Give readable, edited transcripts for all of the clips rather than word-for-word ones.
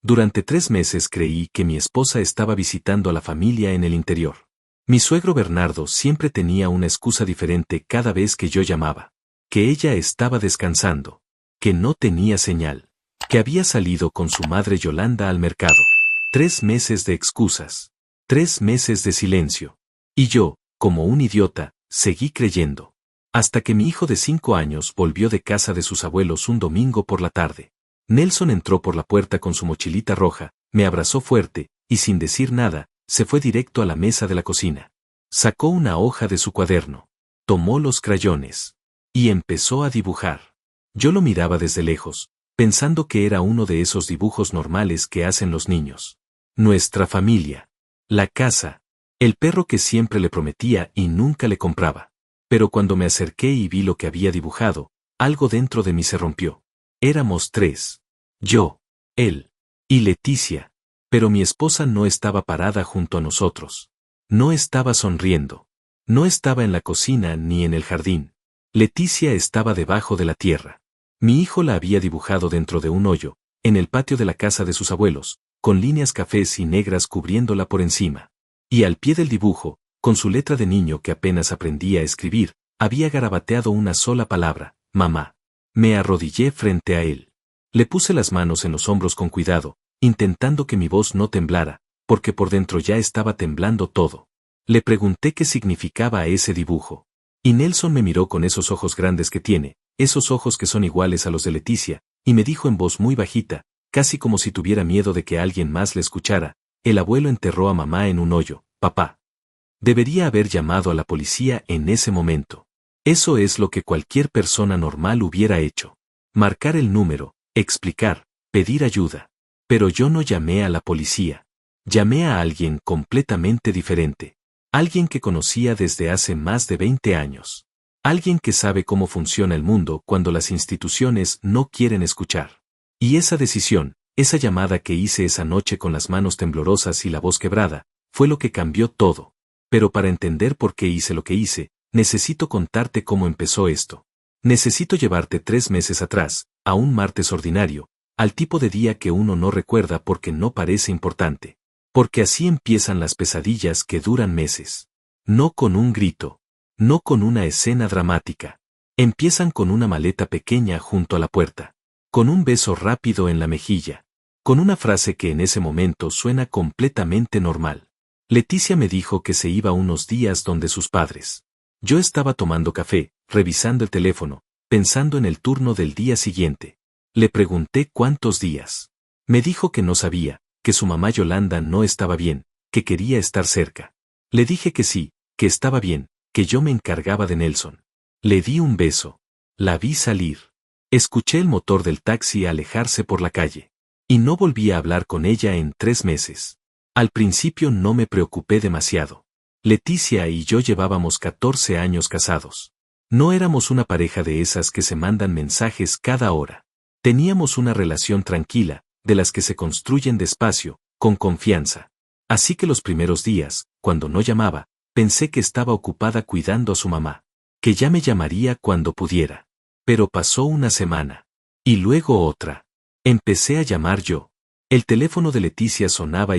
Durante 3 meses creí que mi esposa estaba visitando a la familia en el interior. Mi suegro Bernardo siempre tenía una excusa diferente cada vez que yo llamaba. Que ella estaba descansando. Que no tenía señal. Que había salido con su madre Yolanda al mercado. 3 meses de excusas. 3 meses de silencio. Y yo, como un idiota, seguí creyendo. Hasta que mi hijo de 5 años volvió de casa de sus abuelos un domingo por la tarde. Nelson entró por la puerta con su mochilita roja, me abrazó fuerte, y sin decir nada, se fue directo a la mesa de la cocina. Sacó una hoja de su cuaderno. Tomó los crayones. Y empezó a dibujar. Yo lo miraba desde lejos, pensando que era uno de esos dibujos normales que hacen los niños. Nuestra familia. La casa. El perro que siempre le prometía y nunca le compraba. Pero cuando me acerqué y vi lo que había dibujado, algo dentro de mí se rompió. Éramos 3. Yo, él y Leticia. Pero mi esposa no estaba parada junto a nosotros. No estaba sonriendo. No estaba en la cocina ni en el jardín. Leticia estaba debajo de la tierra. Mi hijo la había dibujado dentro de un hoyo, en el patio de la casa de sus abuelos, con líneas cafés y negras cubriéndola por encima. Y al pie del dibujo, con su letra de niño que apenas aprendía a escribir, había garabateado una sola palabra, mamá. Me arrodillé frente a él. Le puse las manos en los hombros con cuidado, intentando que mi voz no temblara, porque por dentro ya estaba temblando todo. Le pregunté qué significaba ese dibujo. Y Nelson me miró con esos ojos grandes que tiene, esos ojos que son iguales a los de Leticia, y me dijo en voz muy bajita, casi como si tuviera miedo de que alguien más le escuchara, el abuelo enterró a mamá en un hoyo, papá. Debería haber llamado a la policía en ese momento. Eso es lo que cualquier persona normal hubiera hecho. Marcar el número, explicar, pedir ayuda. Pero yo no llamé a la policía. Llamé a alguien completamente diferente. Alguien que conocía desde hace más de 20 años. Alguien que sabe cómo funciona el mundo cuando las instituciones no quieren escuchar. Y esa decisión, esa llamada que hice esa noche con las manos temblorosas y la voz quebrada, fue lo que cambió todo. Pero para entender por qué hice lo que hice, necesito contarte cómo empezó esto. Necesito llevarte 3 meses atrás, a un martes ordinario, al tipo de día que uno no recuerda porque no parece importante. Porque así empiezan las pesadillas que duran meses. No con un grito. No con una escena dramática. Empiezan con una maleta pequeña junto a la puerta. Con un beso rápido en la mejilla. Con una frase que en ese momento suena completamente normal. Leticia me dijo que se iba unos días donde sus padres. Yo estaba tomando café, revisando el teléfono, pensando en el turno del día siguiente. Le pregunté cuántos días. Me dijo que no sabía, que su mamá Yolanda no estaba bien, que quería estar cerca. Le dije que sí, que estaba bien, que yo me encargaba de Nelson. Le di un beso. La vi salir. Escuché el motor del taxi alejarse por la calle. Y no volví a hablar con ella en 3 meses. Al principio no me preocupé demasiado. Leticia y yo llevábamos 14 años casados. No éramos una pareja de esas que se mandan mensajes cada hora. Teníamos una relación tranquila, de las que se construyen despacio, con confianza. Así que los primeros días, cuando no llamaba, pensé que estaba ocupada cuidando a su mamá, que ya me llamaría cuando pudiera. Pero pasó una semana. Y luego otra. Empecé a llamar yo. El teléfono de Leticia sonaba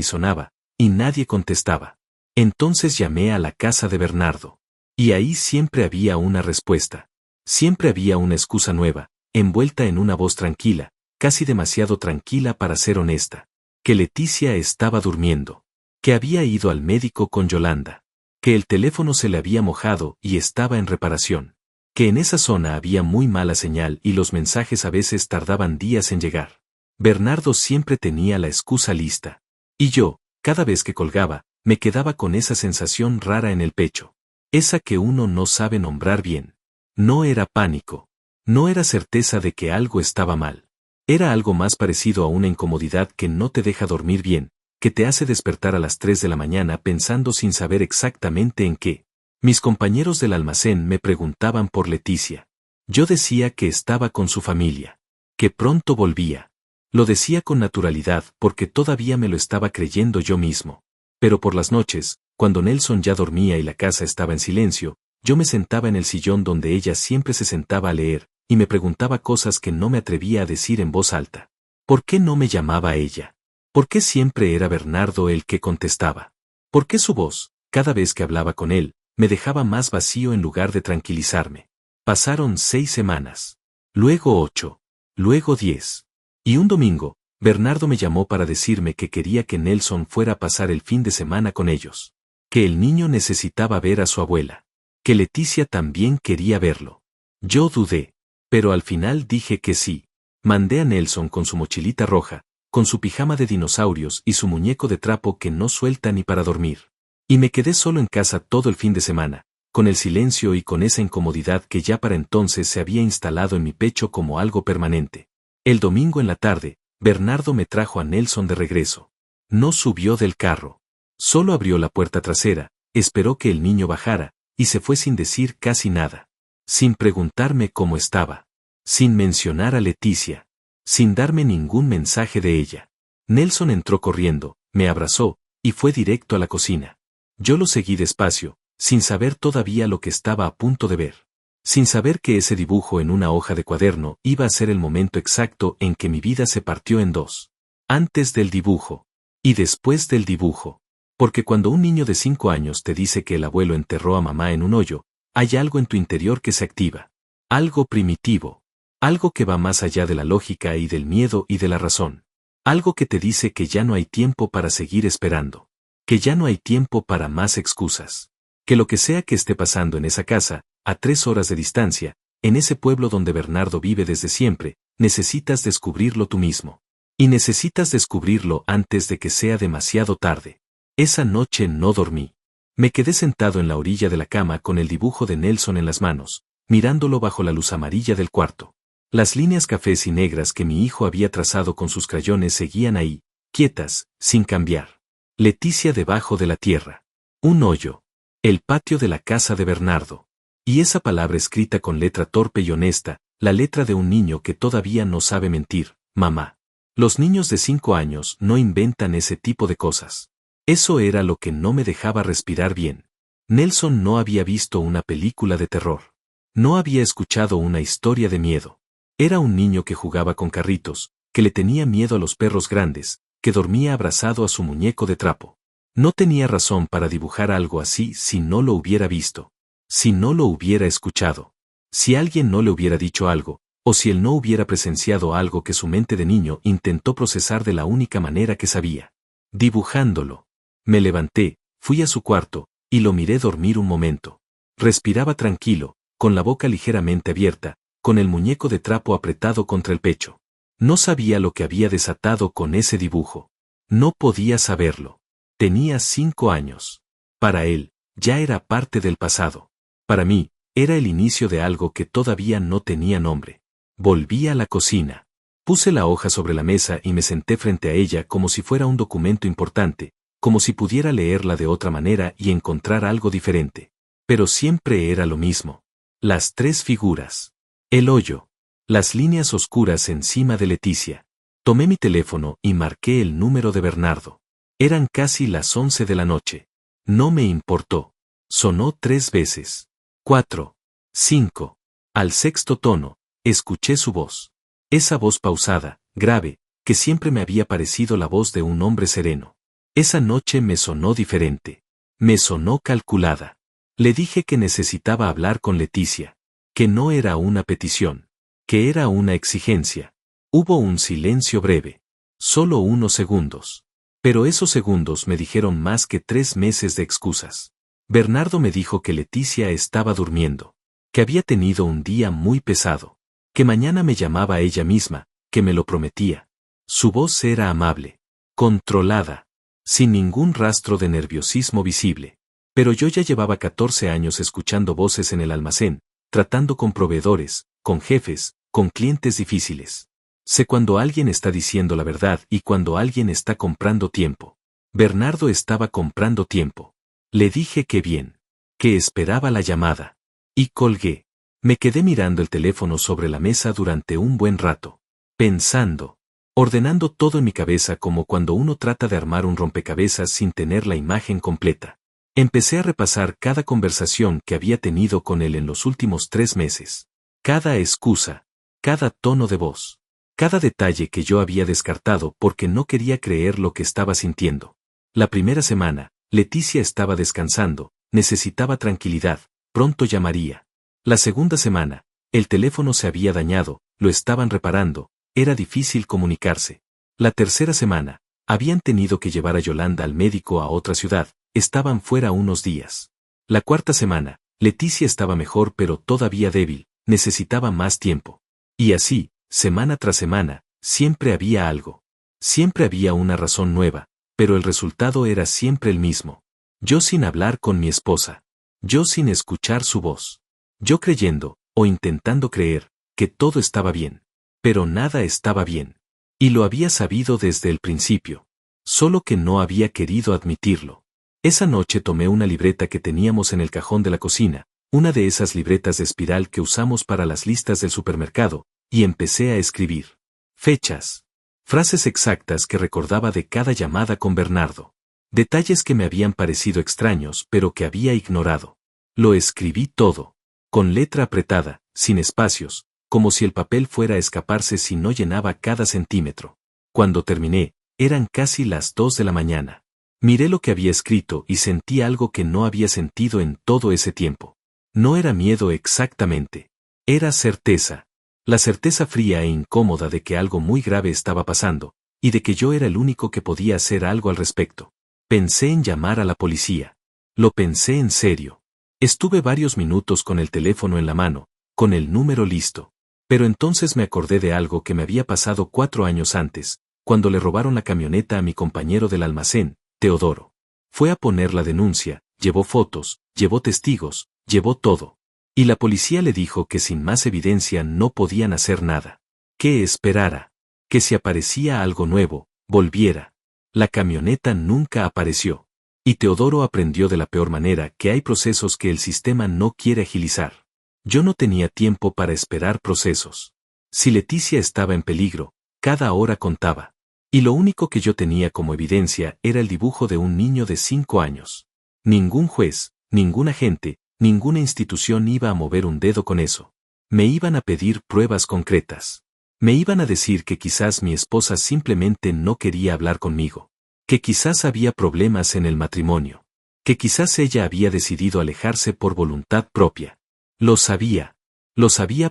y nadie contestaba. Entonces llamé a la casa de Bernardo. Y ahí siempre había una respuesta. Siempre había una excusa nueva, envuelta en una voz tranquila, casi demasiado tranquila para ser honesta. Que Leticia estaba durmiendo. Que había ido al médico con Yolanda. Que el teléfono se le había mojado y estaba en reparación. Que en esa zona había muy mala señal y los mensajes a veces tardaban días en llegar. Bernardo siempre tenía la excusa lista. Y yo, cada vez que colgaba, me quedaba con esa sensación rara en el pecho. Esa que uno no sabe nombrar bien. No era pánico. No era certeza de que algo estaba mal. Era algo más parecido a una incomodidad que no te deja dormir bien, que te hace despertar a las 3 de la mañana pensando sin saber exactamente en qué. Mis compañeros del almacén me preguntaban por Leticia. Yo decía que estaba con su familia. Que pronto volvía. Lo decía con naturalidad porque todavía me lo estaba creyendo yo mismo. Pero por las noches, cuando Nelson ya dormía y la casa estaba en silencio, yo me sentaba en el sillón donde ella siempre se sentaba a leer, y me preguntaba cosas que no me atrevía a decir en voz alta. ¿Por qué no me llamaba ella? ¿Por qué siempre era Bernardo el que contestaba? ¿Por qué su voz, cada vez que hablaba con él, me dejaba más vacío en lugar de tranquilizarme? Pasaron 6 semanas. Luego 8. Luego 10. Y un domingo, Bernardo me llamó para decirme que quería que Nelson fuera a pasar el fin de semana con ellos. Que el niño necesitaba ver a su abuela. Que Leticia también quería verlo. Yo dudé. Pero al final dije que sí. Mandé a Nelson con su mochilita roja, con su pijama de dinosaurios y su muñeco de trapo que no suelta ni para dormir. Y me quedé solo en casa todo el fin de semana, con el silencio y con esa incomodidad que ya para entonces se había instalado en mi pecho como algo permanente. El domingo en la tarde, Bernardo me trajo a Nelson de regreso. No subió del carro. Solo abrió la puerta trasera, esperó que el niño bajara, y se fue sin decir casi nada. Sin preguntarme cómo estaba. Sin mencionar a Leticia. Sin darme ningún mensaje de ella. Nelson entró corriendo, me abrazó, y fue directo a la cocina. Yo lo seguí despacio, sin saber todavía lo que estaba a punto de ver. Sin saber que ese dibujo en una hoja de cuaderno iba a ser el momento exacto en que mi vida se partió en dos. Antes del dibujo. Y después del dibujo. Porque cuando un niño de 5 años te dice que el abuelo enterró a mamá en un hoyo, hay algo en tu interior que se activa. Algo primitivo. Algo que va más allá de la lógica y del miedo y de la razón. Algo que te dice que ya no hay tiempo para seguir esperando. Que ya no hay tiempo para más excusas. Que lo que sea que esté pasando en esa casa, a 3 horas de distancia, en ese pueblo donde Bernardo vive desde siempre, necesitas descubrirlo tú mismo. Y necesitas descubrirlo antes de que sea demasiado tarde. Esa noche no dormí. Me quedé sentado en la orilla de la cama con el dibujo de Nelson en las manos, mirándolo bajo la luz amarilla del cuarto. Las líneas cafés y negras que mi hijo había trazado con sus crayones seguían ahí, quietas, sin cambiar. Leticia debajo de la tierra. Un hoyo. El patio de la casa de Bernardo. Y esa palabra escrita con letra torpe y honesta, la letra de un niño que todavía no sabe mentir, mamá. Los niños de 5 años no inventan ese tipo de cosas. Eso era lo que no me dejaba respirar bien. Nelson no había visto una película de terror. No había escuchado una historia de miedo. Era un niño que jugaba con carritos, que le tenía miedo a los perros grandes, que dormía abrazado a su muñeco de trapo. No tenía razón para dibujar algo así si no lo hubiera visto. Si no lo hubiera escuchado. Si alguien no le hubiera dicho algo, o si él no hubiera presenciado algo que su mente de niño intentó procesar de la única manera que sabía. Dibujándolo. Me levanté, fui a su cuarto, y lo miré dormir un momento. Respiraba tranquilo, con la boca ligeramente abierta, con el muñeco de trapo apretado contra el pecho. No sabía lo que había desatado con ese dibujo. No podía saberlo. Tenía 5 años. Para él, ya era parte del pasado. Para mí, era el inicio de algo que todavía no tenía nombre. Volví a la cocina. Puse la hoja sobre la mesa y me senté frente a ella como si fuera un documento importante, como si pudiera leerla de otra manera y encontrar algo diferente. Pero siempre era lo mismo. Las 3 figuras. El hoyo. Las líneas oscuras encima de Leticia. Tomé mi teléfono y marqué el número de Bernardo. Eran casi las 11 de la noche. No me importó. Sonó 3 veces. 4. 5. Al 6.º tono, escuché su voz. Esa voz pausada, grave, que siempre me había parecido la voz de un hombre sereno. Esa noche me sonó diferente. Me sonó calculada. Le dije que necesitaba hablar con Leticia. Que no era una petición. Que era una exigencia. Hubo un silencio breve. Solo unos segundos. Pero esos segundos me dijeron más que 3 meses de excusas. Bernardo me dijo que Leticia estaba durmiendo. Que había tenido un día muy pesado. Que mañana me llamaba ella misma, que me lo prometía. Su voz era amable. Controlada. Sin ningún rastro de nerviosismo visible. Pero yo ya llevaba 14 años escuchando voces en el almacén, tratando con proveedores, con jefes, con clientes difíciles. Sé cuando alguien está diciendo la verdad y cuando alguien está comprando tiempo. Bernardo estaba comprando tiempo. Le dije que bien. Que esperaba la llamada. Y colgué. Me quedé mirando el teléfono sobre la mesa durante un buen rato. Pensando. Ordenando todo en mi cabeza como cuando uno trata de armar un rompecabezas sin tener la imagen completa. Empecé a repasar cada conversación que había tenido con él en los últimos 3 meses. Cada excusa. Cada tono de voz. Cada detalle que yo había descartado porque no quería creer lo que estaba sintiendo. La primera semana, Leticia estaba descansando, necesitaba tranquilidad, pronto llamaría. La segunda semana, el teléfono se había dañado, lo estaban reparando, era difícil comunicarse. La tercera semana, habían tenido que llevar a Yolanda al médico a otra ciudad, estaban fuera unos días. La cuarta semana, Leticia estaba mejor pero todavía débil, necesitaba más tiempo. Y así, semana tras semana, siempre había algo. Siempre había una razón nueva, pero el resultado era siempre el mismo. Yo sin hablar con mi esposa. Yo sin escuchar su voz. Yo creyendo, o intentando creer, que todo estaba bien. Pero nada estaba bien. Y lo había sabido desde el principio. Solo que no había querido admitirlo. Esa noche tomé una libreta que teníamos en el cajón de la cocina, una de esas libretas de espiral que usamos para las listas del supermercado, y empecé a escribir. Fechas. Frases exactas que recordaba de cada llamada con Bernardo. Detalles que me habían parecido extraños pero que había ignorado. Lo escribí todo. Con letra apretada, sin espacios, como si el papel fuera a escaparse si no llenaba cada centímetro. Cuando terminé, eran casi las 2 de la mañana. Miré lo que había escrito y sentí algo que no había sentido en todo ese tiempo. No era miedo exactamente. Era certeza. La certeza fría e incómoda de que algo muy grave estaba pasando, y de que yo era el único que podía hacer algo al respecto. Pensé en llamar a la policía. Lo pensé en serio. Estuve varios minutos con el teléfono en la mano, con el número listo. Pero entonces me acordé de algo que me había pasado 4 años antes, cuando le robaron la camioneta a mi compañero del almacén, Teodoro. Fue a poner la denuncia, llevó fotos, llevó testigos, llevó todo. Y la policía le dijo que sin más evidencia no podían hacer nada. Que esperara. Que si aparecía algo nuevo, volviera. La camioneta nunca apareció. Y Teodoro aprendió de la peor manera que hay procesos que el sistema no quiere agilizar. Yo no tenía tiempo para esperar procesos. Si Leticia estaba en peligro, cada hora contaba. Y lo único que yo tenía como evidencia era el dibujo de un niño de 5 años. Ningún juez, ningún agente, ninguna institución iba a mover un dedo con eso. Me iban a pedir pruebas concretas. Me iban a decir que quizás mi esposa simplemente no quería hablar conmigo. Que quizás había problemas en el matrimonio. Que quizás ella había decidido alejarse por voluntad propia. Lo sabía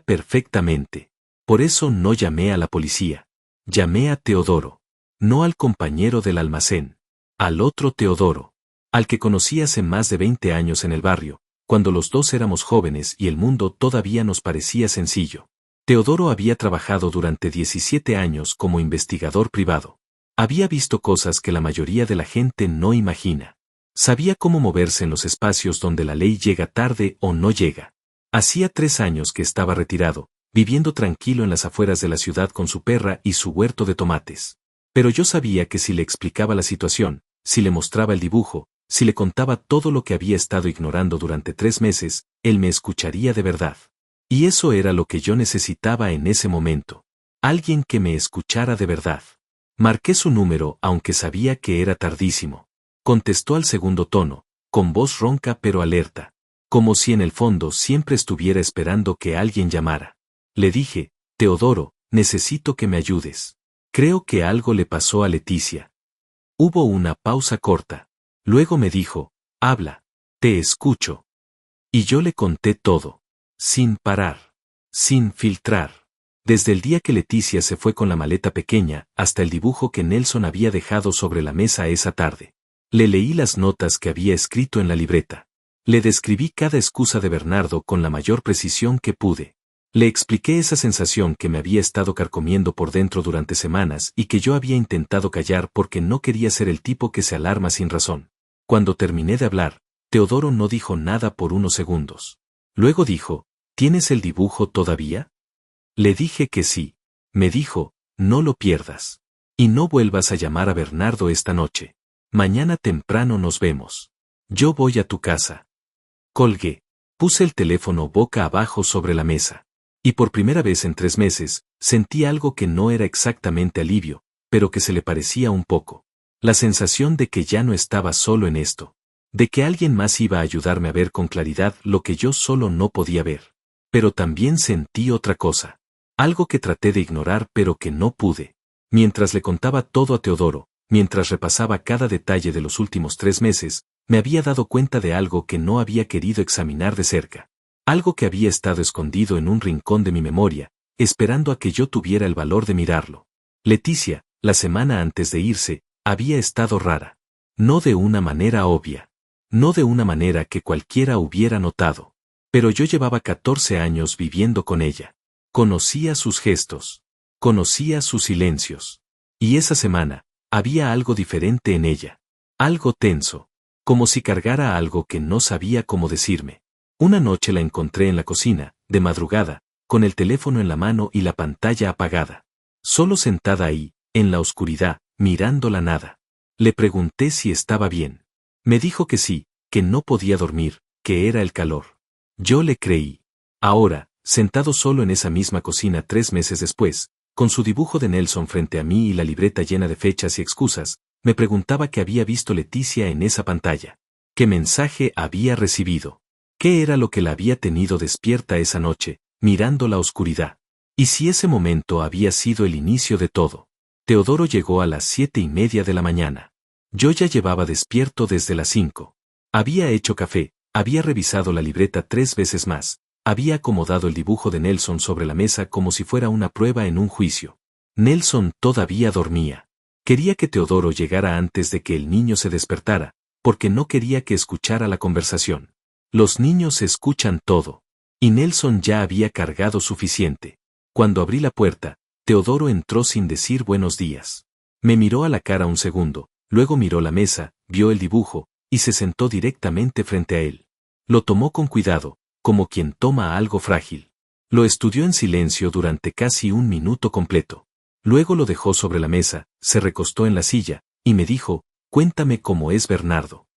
perfectamente. Por eso no llamé a la policía. Llamé a Teodoro. No al compañero del almacén. Al otro Teodoro. Al que conocí hace más de 20 años en el barrio, cuando los dos éramos jóvenes y el mundo todavía nos parecía sencillo. Teodoro había trabajado durante 17 años como investigador privado. Había visto cosas que la mayoría de la gente no imagina. Sabía cómo moverse en los espacios donde la ley llega tarde o no llega. Hacía 3 años que estaba retirado, viviendo tranquilo en las afueras de la ciudad con su perra y su huerto de tomates. Pero yo sabía que si le explicaba la situación, si le mostraba el dibujo, si le contaba todo lo que había estado ignorando durante 3 meses, él me escucharía de verdad. Y eso era lo que yo necesitaba en ese momento. Alguien que me escuchara de verdad. Marqué su número aunque sabía que era tardísimo. Contestó al segundo tono, con voz ronca pero alerta. Como si en el fondo siempre estuviera esperando que alguien llamara. Le dije, Teodoro, necesito que me ayudes. Creo que algo le pasó a Leticia. Hubo una pausa corta. Luego me dijo, habla, te escucho. Y yo le conté todo. Sin parar. Sin filtrar. Desde el día que Leticia se fue con la maleta pequeña, hasta el dibujo que Nelson había dejado sobre la mesa esa tarde. Le leí las notas que había escrito en la libreta. Le describí cada excusa de Bernardo con la mayor precisión que pude. Le expliqué esa sensación que me había estado carcomiendo por dentro durante semanas y que yo había intentado callar porque no quería ser el tipo que se alarma sin razón. Cuando terminé de hablar, Teodoro no dijo nada por unos segundos. Luego dijo, ¿tienes el dibujo todavía? Le dije que sí. Me dijo, no lo pierdas. Y no vuelvas a llamar a Bernardo esta noche. Mañana temprano nos vemos. Yo voy a tu casa. Colgué. Puse el teléfono boca abajo sobre la mesa. Y por primera vez en 3 meses, sentí algo que no era exactamente alivio, pero que se le parecía un poco. La sensación de que ya no estaba solo en esto. De que alguien más iba a ayudarme a ver con claridad lo que yo solo no podía ver. Pero también sentí otra cosa. Algo que traté de ignorar pero que no pude. Mientras le contaba todo a Teodoro, mientras repasaba cada detalle de los últimos 3 meses, me había dado cuenta de algo que no había querido examinar de cerca. Algo que había estado escondido en un rincón de mi memoria, esperando a que yo tuviera el valor de mirarlo. Leticia, la semana antes de irse, había estado rara. No de una manera obvia. No de una manera que cualquiera hubiera notado. Pero yo llevaba 14 años viviendo con ella. Conocía sus gestos. Conocía sus silencios. Y esa semana, había algo diferente en ella. Algo tenso. Como si cargara algo que no sabía cómo decirme. Una noche la encontré en la cocina, de madrugada, con el teléfono en la mano y la pantalla apagada. Solo sentada ahí, en la oscuridad, mirando la nada. Le pregunté si estaba bien. Me dijo que sí, que no podía dormir, que era el calor. Yo le creí. Ahora, sentado solo en esa misma cocina 3 meses después, con su dibujo de Nelson frente a mí y la libreta llena de fechas y excusas, me preguntaba qué había visto Leticia en esa pantalla. ¿Qué mensaje había recibido? ¿Qué era lo que la había tenido despierta esa noche, mirando la oscuridad? ¿Y si ese momento había sido el inicio de todo? Teodoro llegó a las 7:30 de la mañana. Yo ya llevaba despierto desde las 5. Había hecho café, había revisado la libreta 3 veces más, había acomodado el dibujo de Nelson sobre la mesa como si fuera una prueba en un juicio. Nelson todavía dormía. Quería que Teodoro llegara antes de que el niño se despertara, porque no quería que escuchara la conversación. Los niños escuchan todo. Y Nelson ya había cargado suficiente. Cuando abrí la puerta, Teodoro entró sin decir buenos días. Me miró a la cara un segundo, luego miró la mesa, vio el dibujo, y se sentó directamente frente a él. Lo tomó con cuidado, como quien toma algo frágil. Lo estudió en silencio durante casi un minuto completo. Luego lo dejó sobre la mesa, se recostó en la silla, y me dijo, cuéntame cómo es Bernardo.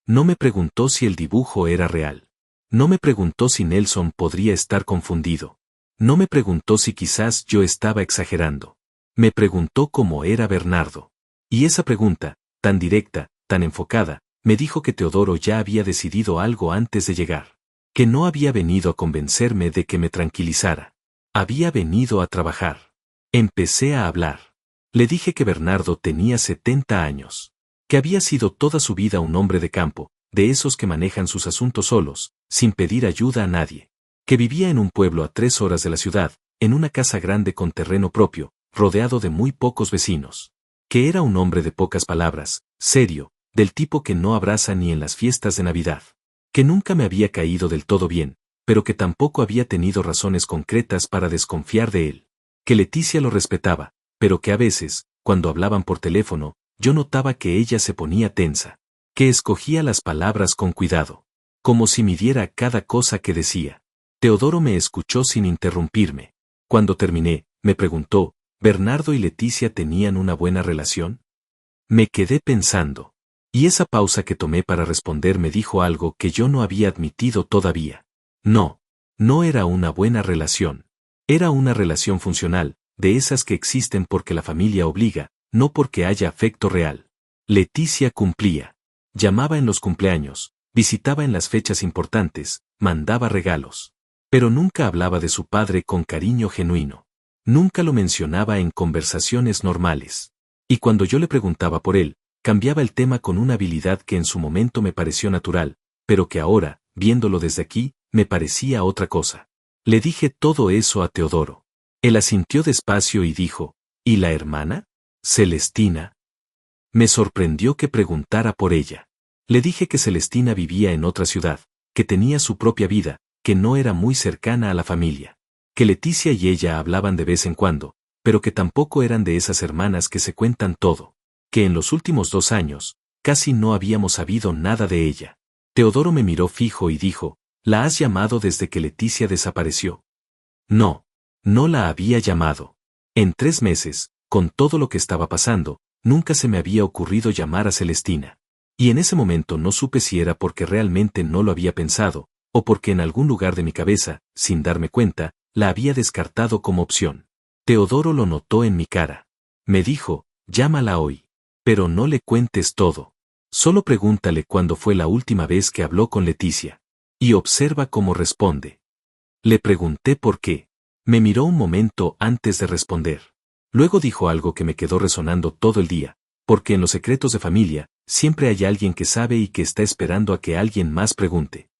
No me preguntó si el dibujo era real. No me preguntó si Nelson podría estar confundido. No me preguntó si quizás yo estaba exagerando. Me preguntó cómo era Bernardo. Y esa pregunta, tan directa, tan enfocada, me dijo que Teodoro ya había decidido algo antes de llegar. Que no había venido a convencerme de que me tranquilizara. Había venido a trabajar. Empecé a hablar. Le dije que Bernardo tenía 70 años. Que había sido toda su vida un hombre de campo, de esos que manejan sus asuntos solos, sin pedir ayuda a nadie. Que vivía en un pueblo a 3 horas de la ciudad, en una casa grande con terreno propio, rodeado de muy pocos vecinos. Que era un hombre de pocas palabras, serio, del tipo que no abraza ni en las fiestas de Navidad. Que nunca me había caído del todo bien, pero que tampoco había tenido razones concretas para desconfiar de él. Que Leticia lo respetaba, pero que a veces, cuando hablaban por teléfono, yo notaba que ella se ponía tensa. Que escogía las palabras con cuidado. Como si midiera cada cosa que decía. Teodoro me escuchó sin interrumpirme. Cuando terminé, me preguntó, ¿Bernardo y Leticia tenían una buena relación? Me quedé pensando. Y esa pausa que tomé para responder me dijo algo que yo no había admitido todavía. No, no era una buena relación. Era una relación funcional, de esas que existen porque la familia obliga, no porque haya afecto real. Leticia cumplía. Llamaba en los cumpleaños, visitaba en las fechas importantes, mandaba regalos. Pero nunca hablaba de su padre con cariño genuino. Nunca lo mencionaba en conversaciones normales. Y cuando yo le preguntaba por él, cambiaba el tema con una habilidad que en su momento me pareció natural, pero que ahora, viéndolo desde aquí, me parecía otra cosa. Le dije todo eso a Teodoro. Él asintió despacio y dijo, ¿y la hermana? Celestina. Me sorprendió que preguntara por ella. Le dije que Celestina vivía en otra ciudad, que tenía su propia vida, que no era muy cercana a la familia. Que Leticia y ella hablaban de vez en cuando, pero que tampoco eran de esas hermanas que se cuentan todo. Que en los últimos 2 años, casi no habíamos sabido nada de ella. Teodoro me miró fijo y dijo, ¿la has llamado desde que Leticia desapareció? No, no la había llamado. En 3 meses, con todo lo que estaba pasando, nunca se me había ocurrido llamar a Celestina. Y en ese momento no supe si era porque realmente no lo había pensado, o porque en algún lugar de mi cabeza, sin darme cuenta, la había descartado como opción. Teodoro lo notó en mi cara. Me dijo, llámala hoy. Pero no le cuentes todo. Solo pregúntale cuándo fue la última vez que habló con Leticia. Y observa cómo responde. Le pregunté por qué. Me miró un momento antes de responder. Luego dijo algo que me quedó resonando todo el día, porque en los secretos de familia, siempre hay alguien que sabe y que está esperando a que alguien más pregunte.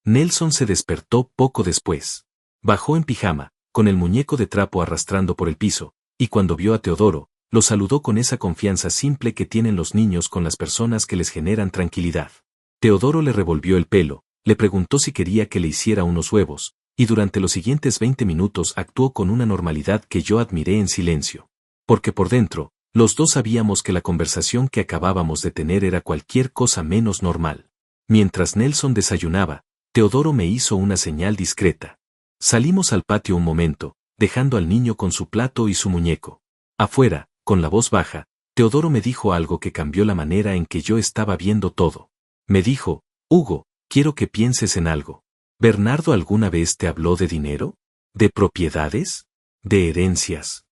Nelson se despertó poco después. Bajó en pijama, con el muñeco de trapo arrastrando por el piso, y cuando vio a Teodoro, lo saludó con esa confianza simple que tienen los niños con las personas que les generan tranquilidad. Teodoro le revolvió el pelo, le preguntó si quería que le hiciera unos huevos, y durante los siguientes 20 minutos actuó con una normalidad que yo admiré en silencio. Porque por dentro, los dos sabíamos que la conversación que acabábamos de tener era cualquier cosa menos normal. Mientras Nelson desayunaba, Teodoro me hizo una señal discreta. Salimos al patio un momento, dejando al niño con su plato y su muñeco. Afuera, con la voz baja, Teodoro me dijo algo que cambió la manera en que yo estaba viendo todo. Me dijo, Hugo, quiero que pienses en algo. ¿Bernardo alguna vez te habló de dinero? ¿De propiedades? ¿De herencias?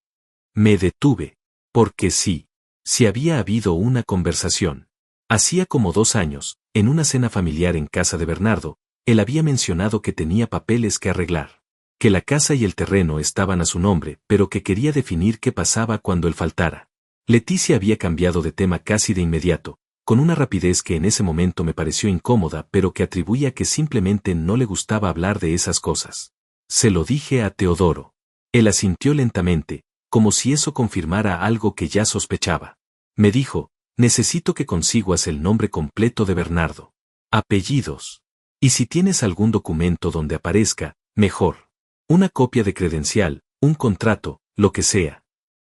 Me detuve. Porque sí. Si había habido una conversación. Hacía como 2 años, en una cena familiar en casa de Bernardo, él había mencionado que tenía papeles que arreglar. Que la casa y el terreno estaban a su nombre, pero que quería definir qué pasaba cuando él faltara. Leticia había cambiado de tema casi de inmediato, con una rapidez que en ese momento me pareció incómoda, pero que atribuía que simplemente no le gustaba hablar de esas cosas. Se lo dije a Teodoro. Él asintió lentamente, como si eso confirmara algo que ya sospechaba. Me dijo, necesito que consigas el nombre completo de Bernardo. Apellidos. Y si tienes algún documento donde aparezca, mejor. Una copia de credencial, un contrato, lo que sea.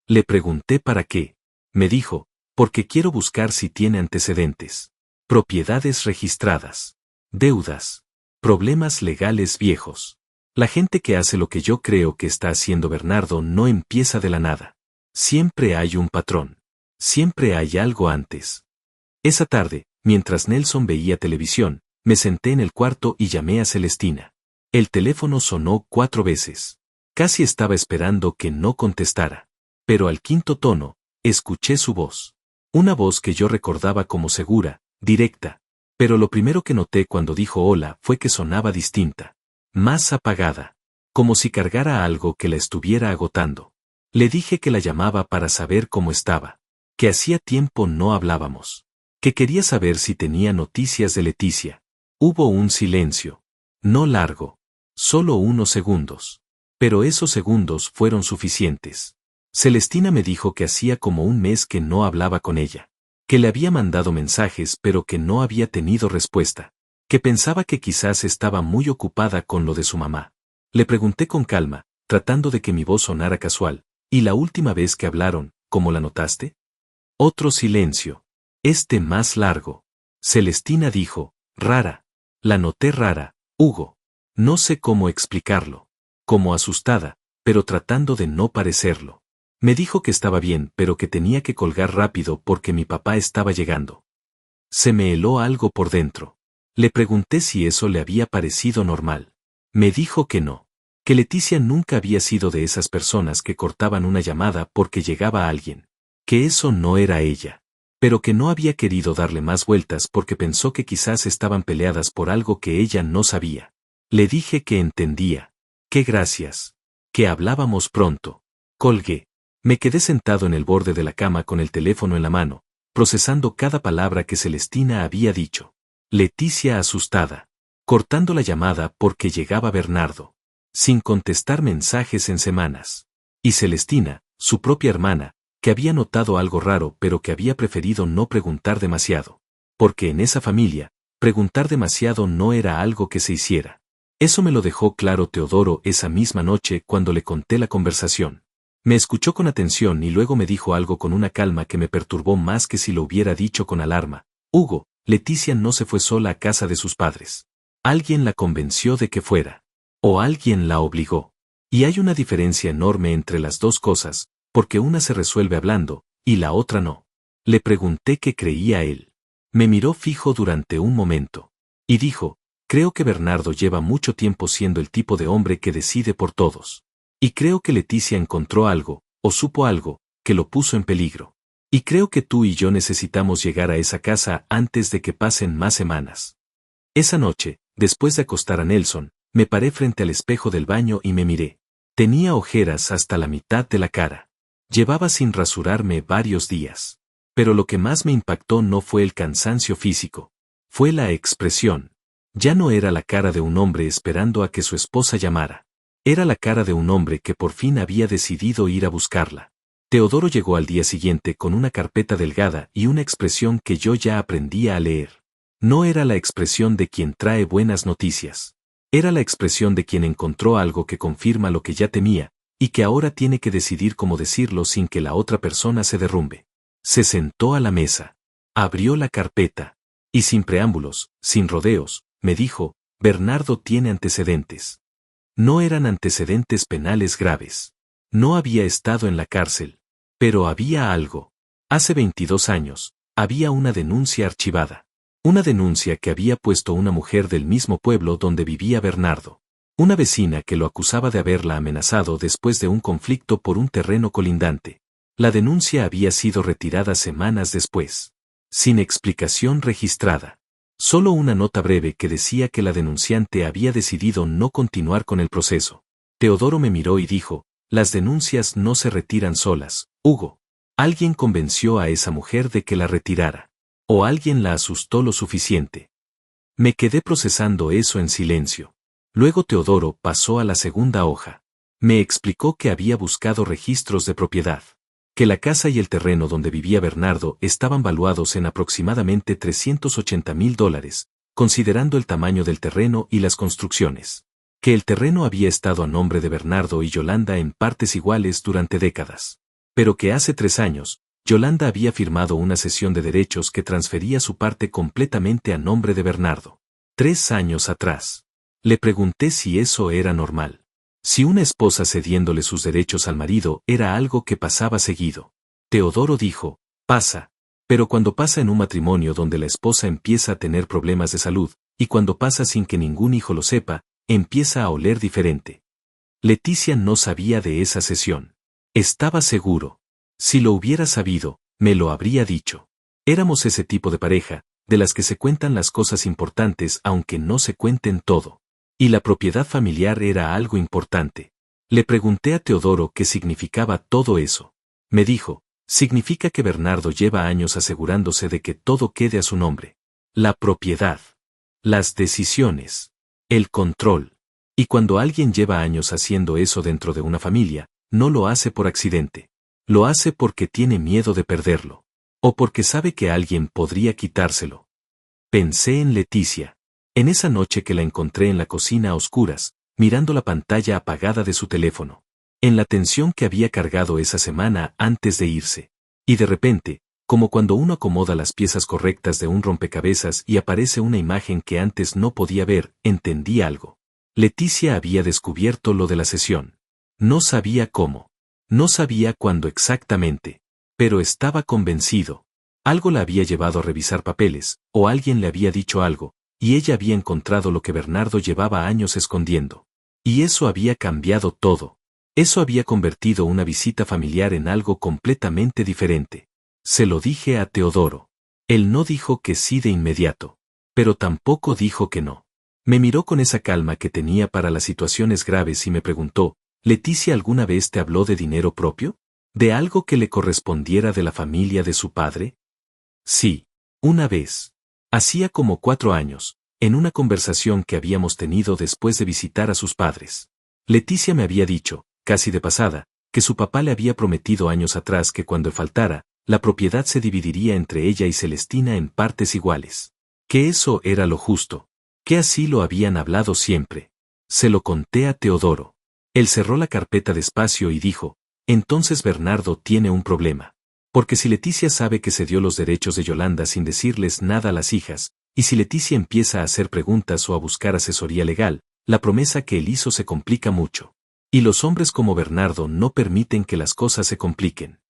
Le pregunté para qué. Me dijo, porque quiero buscar si tiene antecedentes. Propiedades registradas. Deudas. Problemas legales viejos. La gente que hace lo que yo creo que está haciendo Bernardo no empieza de la nada. Siempre hay un patrón. Siempre hay algo antes. Esa tarde, mientras Nelson veía televisión, me senté en el cuarto y llamé a Celestina. El teléfono sonó 4 veces. Casi estaba esperando que no contestara. Pero al quinto tono, escuché su voz. Una voz que yo recordaba como segura, directa. Pero lo primero que noté cuando dijo hola fue que sonaba distinta. Más apagada. Como si cargara algo que la estuviera agotando. Le dije que la llamaba para saber cómo estaba. Que hacía tiempo no hablábamos. Que quería saber si tenía noticias de Leticia. Hubo un silencio. No largo. Solo unos segundos. Pero esos segundos fueron suficientes. Celestina me dijo que hacía como 1 mes que no hablaba con ella. Que le había mandado mensajes pero que no había tenido respuesta. Que pensaba que quizás estaba muy ocupada con lo de su mamá. Le pregunté con calma, tratando de que mi voz sonara casual. ¿Y la última vez que hablaron, cómo la notaste? Otro silencio. Más largo. Celestina dijo, rara. La noté rara, Hugo. No sé cómo explicarlo. Como asustada, pero tratando de no parecerlo. Me dijo que estaba bien, pero que tenía que colgar rápido porque mi papá estaba llegando. Se me heló algo por dentro. Le pregunté si eso le había parecido normal. Me dijo que no. Que Leticia nunca había sido de esas personas que cortaban una llamada porque llegaba alguien. Que eso no era ella. Pero que no había querido darle más vueltas porque pensó que quizás estaban peleadas por algo que ella no sabía. Le dije que entendía. Que gracias. Que hablábamos pronto. Colgué. Me quedé sentado en el borde de la cama con el teléfono en la mano, procesando cada palabra que Celestina había dicho. Leticia asustada. Cortando la llamada porque llegaba Bernardo. Sin contestar mensajes en semanas. Y Celestina, su propia hermana, que había notado algo raro pero que había preferido no preguntar demasiado. Porque en esa familia, preguntar demasiado no era algo que se hiciera. Eso me lo dejó claro Teodoro esa misma noche cuando le conté la conversación. Me escuchó con atención y luego me dijo algo con una calma que me perturbó más que si lo hubiera dicho con alarma. Hugo, Leticia no se fue sola a casa de sus padres. Alguien la convenció de que fuera. O alguien la obligó. Y hay una diferencia enorme entre las dos cosas, porque una se resuelve hablando, y la otra no. Le pregunté qué creía él. Me miró fijo durante un momento. Y dijo, creo que Bernardo lleva mucho tiempo siendo el tipo de hombre que decide por todos. Y creo que Leticia encontró algo, o supo algo, que lo puso en peligro. Y creo que tú y yo necesitamos llegar a esa casa antes de que pasen más semanas. Esa noche, después de acostar a Nelson, me paré frente al espejo del baño y me miré. Tenía ojeras hasta la mitad de la cara. Llevaba sin rasurarme varios días. Pero lo que más me impactó no fue el cansancio físico. Fue la expresión. Ya no era la cara de un hombre esperando a que su esposa llamara. Era la cara de un hombre que por fin había decidido ir a buscarla. Teodoro llegó al día siguiente con una carpeta delgada y una expresión que yo ya aprendía a leer. No era la expresión de quien trae buenas noticias. Era la expresión de quien encontró algo que confirma lo que ya temía, y que ahora tiene que decidir cómo decirlo sin que la otra persona se derrumbe. Se sentó a la mesa. Abrió la carpeta. Y sin preámbulos, sin rodeos, me dijo, Bernardo tiene antecedentes. No eran antecedentes penales graves. No había estado en la cárcel. Pero había algo. Hace 22 años, había una denuncia archivada. Una denuncia que había puesto una mujer del mismo pueblo donde vivía Bernardo. Una vecina que lo acusaba de haberla amenazado después de un conflicto por un terreno colindante. La denuncia había sido retirada semanas después. Sin explicación registrada. Solo una nota breve que decía que la denunciante había decidido no continuar con el proceso. Teodoro me miró y dijo, las denuncias no se retiran solas, Hugo. Alguien convenció a esa mujer de que la retirara. O alguien la asustó lo suficiente. Me quedé procesando eso en silencio. Luego Teodoro pasó a la segunda hoja. Me explicó que había buscado registros de propiedad. Que la casa y el terreno donde vivía Bernardo estaban valuados en aproximadamente $380,000, considerando el tamaño del terreno y las construcciones. Que el terreno había estado a nombre de Bernardo y Yolanda en partes iguales durante décadas. Pero que hace 3 años, Yolanda había firmado una cesión de derechos que transfería su parte completamente a nombre de Bernardo. 3 años atrás. Le pregunté si eso era normal. Si una esposa cediéndole sus derechos al marido era algo que pasaba seguido. Teodoro dijo, pasa. Pero cuando pasa en un matrimonio donde la esposa empieza a tener problemas de salud, y cuando pasa sin que ningún hijo lo sepa, empieza a oler diferente. Leticia no sabía de esa cesión. Estaba seguro. Si lo hubiera sabido, me lo habría dicho. Éramos ese tipo de pareja, de las que se cuentan las cosas importantes aunque no se cuenten todo. Y la propiedad familiar era algo importante. Le pregunté a Teodoro qué significaba todo eso. Me dijo, significa que Bernardo lleva años asegurándose de que todo quede a su nombre. La propiedad. Las decisiones. El control. Y cuando alguien lleva años haciendo eso dentro de una familia, no lo hace por accidente. Lo hace porque tiene miedo de perderlo. O porque sabe que alguien podría quitárselo. Pensé en Leticia. En esa noche que la encontré en la cocina a oscuras, mirando la pantalla apagada de su teléfono. En la tensión que había cargado esa semana antes de irse. Y de repente, como cuando uno acomoda las piezas correctas de un rompecabezas y aparece una imagen que antes no podía ver, entendí algo. Leticia había descubierto lo de la sesión. No sabía cómo. No sabía cuándo exactamente. Pero estaba convencido. Algo la había llevado a revisar papeles, o alguien le había dicho algo. Y ella había encontrado lo que Bernardo llevaba años escondiendo. Y eso había cambiado todo. Eso había convertido una visita familiar en algo completamente diferente. Se lo dije a Teodoro. Él no dijo que sí de inmediato. Pero tampoco dijo que no. Me miró con esa calma que tenía para las situaciones graves y me preguntó, ¿Leticia alguna vez te habló de dinero propio? ¿De algo que le correspondiera de la familia de su padre? Sí, una vez. Hacía como 4 años, en una conversación que habíamos tenido después de visitar a sus padres. Leticia me había dicho, casi de pasada, que su papá le había prometido años atrás que cuando faltara, la propiedad se dividiría entre ella y Celestina en partes iguales. Que eso era lo justo. Que así lo habían hablado siempre. Se lo conté a Teodoro. Él cerró la carpeta despacio y dijo, entonces Bernardo tiene un problema. Porque si Leticia sabe que cedió los derechos de Yolanda sin decirles nada a las hijas, y si Leticia empieza a hacer preguntas o a buscar asesoría legal, la promesa que él hizo se complica mucho. Y los hombres como Bernardo no permiten que las cosas se compliquen.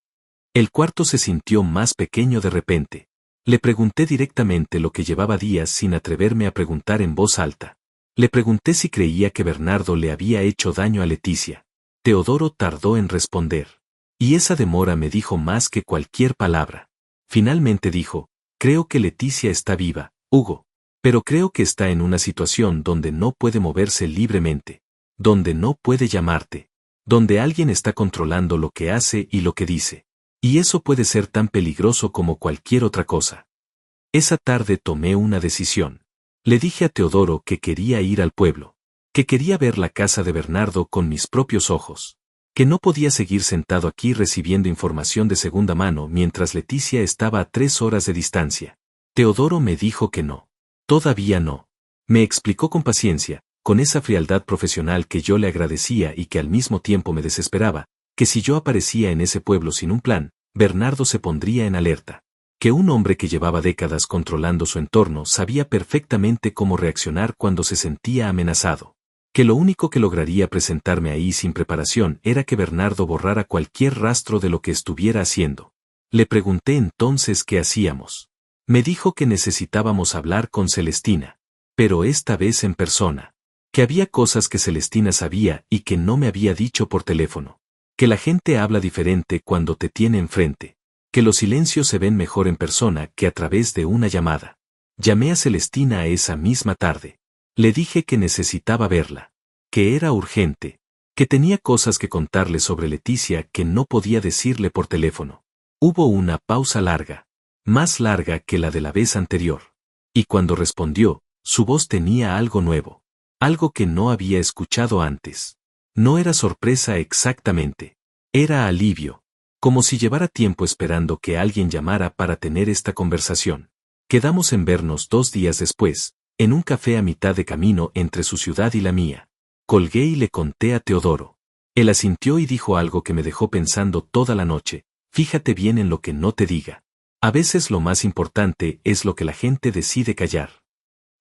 El cuarto se sintió más pequeño de repente. Le pregunté directamente lo que llevaba días sin atreverme a preguntar en voz alta. Le pregunté si creía que Bernardo le había hecho daño a Leticia. Teodoro tardó en responder. Y esa demora me dijo más que cualquier palabra. Finalmente dijo, creo que Leticia está viva, Hugo. Pero creo que está en una situación donde no puede moverse libremente. Donde no puede llamarte. donde alguien está controlando lo que hace y lo que dice. Y eso puede ser tan peligroso como cualquier otra cosa. Esa tarde tomé una decisión. Le dije a Teodoro que quería ir al pueblo, que quería ver la casa de Bernardo con mis propios ojos, que no podía seguir sentado aquí recibiendo información de segunda mano mientras Leticia estaba a 3 horas de distancia. Teodoro me dijo que no. Todavía no. Me explicó con paciencia, con esa frialdad profesional que yo le agradecía y que al mismo tiempo me desesperaba, que si yo aparecía en ese pueblo sin un plan, Bernardo se pondría en alerta. Que un hombre que llevaba décadas controlando su entorno sabía perfectamente cómo reaccionar cuando se sentía amenazado. Que lo único que lograría presentarme ahí sin preparación era que Bernardo borrara cualquier rastro de lo que estuviera haciendo. Le pregunté entonces qué hacíamos. Me dijo que necesitábamos hablar con Celestina, pero esta vez en persona. Que había cosas que Celestina sabía y que no me había dicho por teléfono. Que la gente habla diferente cuando te tiene enfrente. Que los silencios se ven mejor en persona que a través de una llamada. Llamé a Celestina esa misma tarde. Le dije que necesitaba verla. Que era urgente. Que tenía cosas que contarle sobre Leticia que no podía decirle por teléfono. Hubo una pausa larga. Más larga que la de la vez anterior. Y cuando respondió, su voz tenía algo nuevo. Algo que no había escuchado antes. No era sorpresa exactamente. Era alivio. Como si llevara tiempo esperando que alguien llamara para tener esta conversación. Quedamos en vernos 2 días después, en un café a mitad de camino entre su ciudad y la mía. Colgué y le conté a Teodoro. Él asintió y dijo algo que me dejó pensando toda la noche. Fíjate bien en lo que no te diga. A veces lo más importante es lo que la gente decide callar.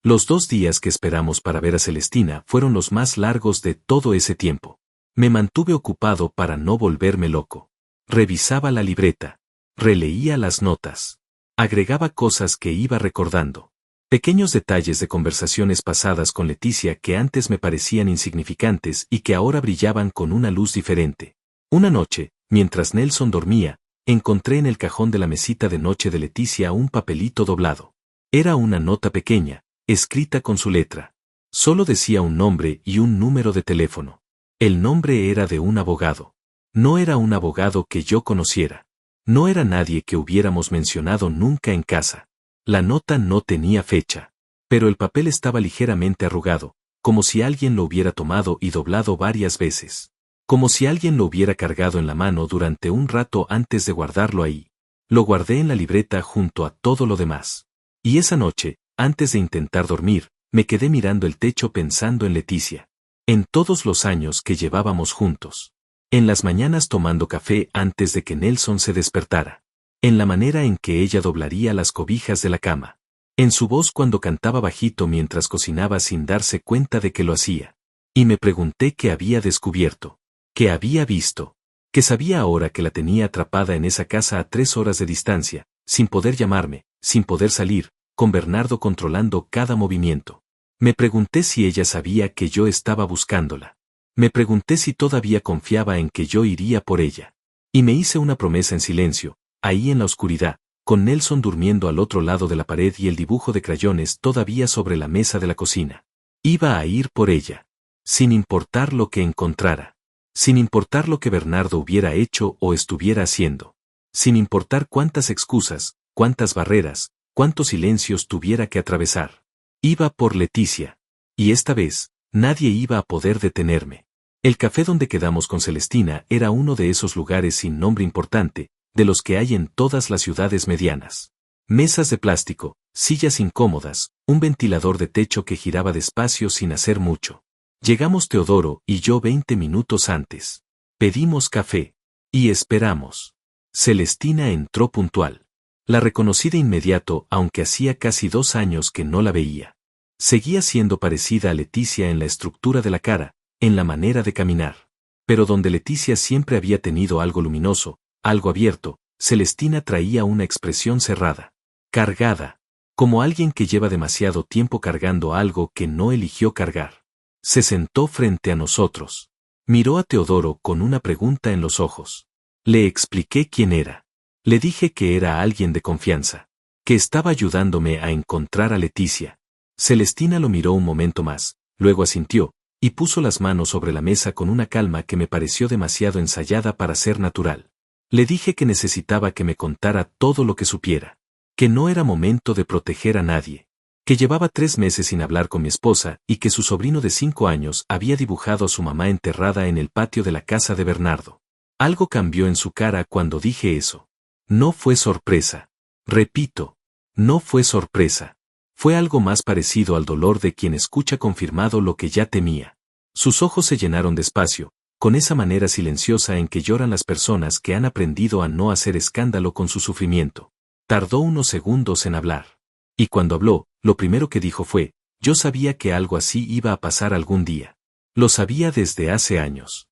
Los 2 días que esperamos para ver a Celestina fueron los más largos de todo ese tiempo. Me mantuve ocupado para no volverme loco. Revisaba la libreta. Releía las notas. Agregaba cosas que iba recordando. Pequeños detalles de conversaciones pasadas con Leticia que antes me parecían insignificantes y que ahora brillaban con una luz diferente. Una noche, mientras Nelson dormía, encontré en el cajón de la mesita de noche de Leticia un papelito doblado. Era una nota pequeña, escrita con su letra. Solo decía un nombre y un número de teléfono. El nombre era de un abogado. No era un abogado que yo conociera. No era nadie que hubiéramos mencionado nunca en casa. La nota no tenía fecha. Pero el papel estaba ligeramente arrugado, como si alguien lo hubiera tomado y doblado varias veces. Como si alguien lo hubiera cargado en la mano durante un rato antes de guardarlo ahí. Lo guardé en la libreta junto a todo lo demás. Y esa noche, antes de intentar dormir, me quedé mirando el techo pensando en Leticia. En todos los años que llevábamos juntos. En las mañanas tomando café antes de que Nelson se despertara. En la manera en que ella doblaría las cobijas de la cama. En su voz cuando cantaba bajito mientras cocinaba sin darse cuenta de que lo hacía. Y me pregunté qué había descubierto. Qué había visto. Que sabía ahora que la tenía atrapada en esa casa a 3 horas de distancia, sin poder llamarme, sin poder salir, con Bernardo controlando cada movimiento. Me pregunté si ella sabía que yo estaba buscándola. Me pregunté si todavía confiaba en que yo iría por ella. Y me hice una promesa en silencio, ahí en la oscuridad, con Nelson durmiendo al otro lado de la pared y el dibujo de crayones todavía sobre la mesa de la cocina. Iba a ir por ella. Sin importar lo que encontrara. Sin importar lo que Bernardo hubiera hecho o estuviera haciendo. Sin importar cuántas excusas, cuántas barreras, cuántos silencios tuviera que atravesar. Iba por Leticia. Y esta vez, nadie iba a poder detenerme. El café donde quedamos con Celestina era uno de esos lugares sin nombre importante, de los que hay en todas las ciudades medianas. Mesas de plástico, sillas incómodas, un ventilador de techo que giraba despacio sin hacer mucho. Llegamos Teodoro y yo 20 minutos antes. Pedimos café. Y esperamos. Celestina entró puntual. La reconocí de inmediato aunque hacía casi 2 años que no la veía. Seguía siendo parecida a Leticia en la estructura de la cara, en la manera de caminar. Pero donde Leticia siempre había tenido algo luminoso, algo abierto, Celestina traía una expresión cerrada. Cargada. Como alguien que lleva demasiado tiempo cargando algo que no eligió cargar. Se sentó frente a nosotros. Miró a Teodoro con una pregunta en los ojos. Le expliqué quién era. Le dije que era alguien de confianza. Que estaba ayudándome a encontrar a Leticia. Celestina lo miró un momento más, luego asintió, y puso las manos sobre la mesa con una calma que me pareció demasiado ensayada para ser natural. Le dije que necesitaba que me contara todo lo que supiera, que no era momento de proteger a nadie, que llevaba 3 meses sin hablar con mi esposa y que su sobrino de 5 años había dibujado a su mamá enterrada en el patio de la casa de Bernardo. Algo cambió en su cara cuando dije eso. No fue sorpresa. Repito, no fue sorpresa. Fue algo más parecido al dolor de quien escucha confirmado lo que ya temía. Sus ojos se llenaron despacio, con esa manera silenciosa en que lloran las personas que han aprendido a no hacer escándalo con su sufrimiento. Tardó unos segundos en hablar. Y cuando habló, lo primero que dijo fue, yo sabía que algo así iba a pasar algún día. Lo sabía desde hace años.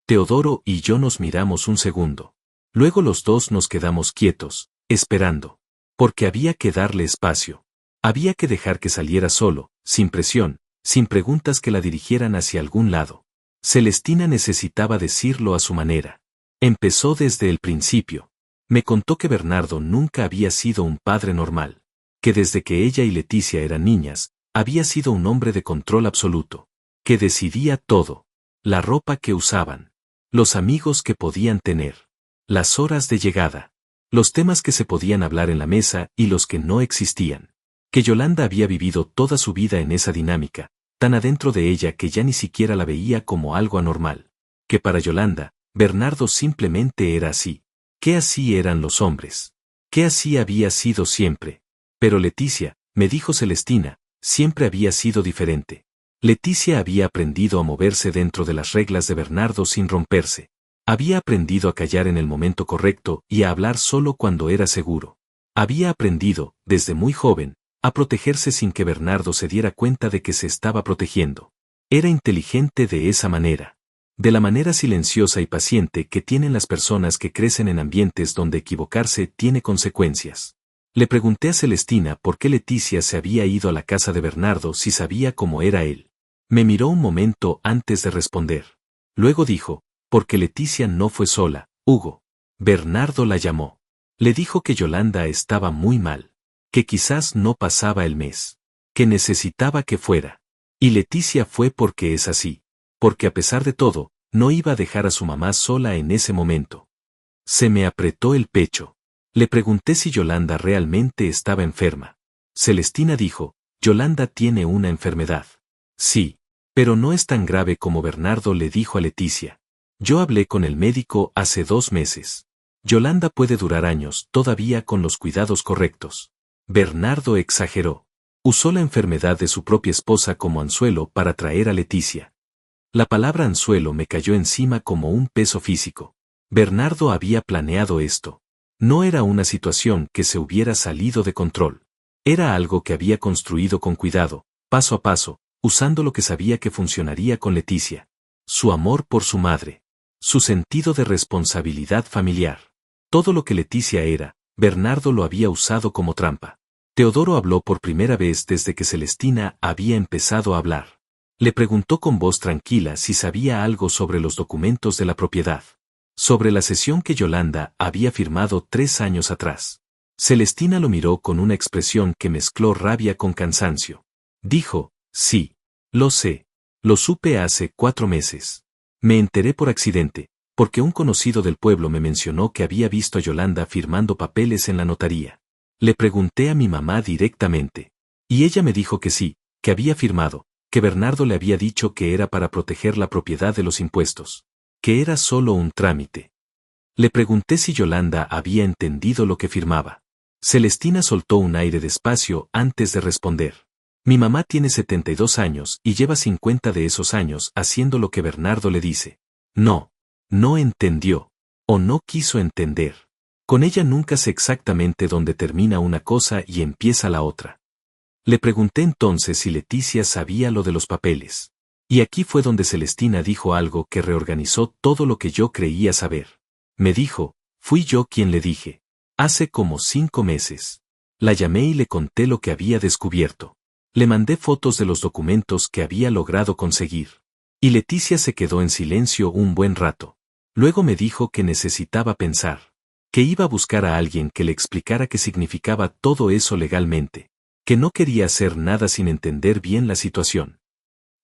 Teodoro y yo nos miramos un segundo. Luego los dos nos quedamos quietos, esperando. Porque había que darle espacio. Había que dejar que saliera solo, sin presión, sin preguntas que la dirigieran hacia algún lado. Celestina necesitaba decirlo a su manera. Empezó desde el principio. Me contó que Bernardo nunca había sido un padre normal, que desde que ella y Leticia eran niñas, había sido un hombre de control absoluto, que decidía todo, la ropa que usaban, los amigos que podían tener, las horas de llegada, los temas que se podían hablar en la mesa y los que no existían, que Yolanda había vivido toda su vida en esa dinámica, tan adentro de ella que ya ni siquiera la veía como algo anormal, que para Yolanda, Bernardo simplemente era así, que así eran los hombres, que así había sido siempre. Pero Leticia, me dijo Celestina, siempre había sido diferente. Leticia había aprendido a moverse dentro de las reglas de Bernardo sin romperse. Había aprendido a callar en el momento correcto y a hablar solo cuando era seguro. Había aprendido, desde muy joven, a protegerse sin que Bernardo se diera cuenta de que se estaba protegiendo. Era inteligente de esa manera. De la manera silenciosa y paciente que tienen las personas que crecen en ambientes donde equivocarse tiene consecuencias. Le pregunté a Celestina por qué Leticia se había ido a la casa de Bernardo si sabía cómo era él. Me miró un momento antes de responder. Luego dijo, porque Leticia no fue sola, Hugo. Bernardo la llamó. Le dijo que Yolanda estaba muy mal, que quizás no pasaba el mes, que necesitaba que fuera. Y Leticia fue porque es así, porque a pesar de todo, no iba a dejar a su mamá sola en ese momento. Se me apretó el pecho. Le pregunté si Yolanda realmente estaba enferma. Celestina dijo, Yolanda tiene una enfermedad. Sí, pero no es tan grave como Bernardo le dijo a Leticia. Yo hablé con el médico hace 2 meses. Yolanda puede durar años todavía con los cuidados correctos. Bernardo exageró. Usó la enfermedad de su propia esposa como anzuelo para traer a Leticia. La palabra anzuelo me cayó encima como un peso físico. Bernardo había planeado esto. No era una situación que se hubiera salido de control. Era algo que había construido con cuidado, paso a paso, usando lo que sabía que funcionaría con Leticia. Su amor por su madre. Su sentido de responsabilidad familiar. Todo lo que Leticia era, Bernardo lo había usado como trampa. Teodoro habló por primera vez desde que Celestina había empezado a hablar. Le preguntó con voz tranquila si sabía algo sobre los documentos de la propiedad. Sobre la cesión que Yolanda había firmado 3 años atrás. Celestina lo miró con una expresión que mezcló rabia con cansancio. Dijo, sí, lo sé. Lo supe hace 4 meses. Me enteré por accidente, porque un conocido del pueblo me mencionó que había visto a Yolanda firmando papeles en la notaría. Le pregunté a mi mamá directamente. Y ella me dijo que sí, que había firmado, que Bernardo le había dicho que era para proteger la propiedad de los impuestos. Que era solo un trámite. Le pregunté si Yolanda había entendido lo que firmaba. Celestina soltó un aire despacio antes de responder. Mi mamá tiene 72 años y lleva 50 de esos años haciendo lo que Bernardo le dice. No, no entendió. O no quiso entender. Con ella nunca sé exactamente dónde termina una cosa y empieza la otra. Le pregunté entonces si Leticia sabía lo de los papeles. Y aquí fue donde Celestina dijo algo que reorganizó todo lo que yo creía saber. Me dijo, fui yo quien le dije. Hace como 5 meses. La llamé y le conté lo que había descubierto. Le mandé fotos de los documentos que había logrado conseguir. Y Leticia se quedó en silencio un buen rato. Luego me dijo que necesitaba pensar. Que iba a buscar a alguien que le explicara qué significaba todo eso legalmente. Que no quería hacer nada sin entender bien la situación.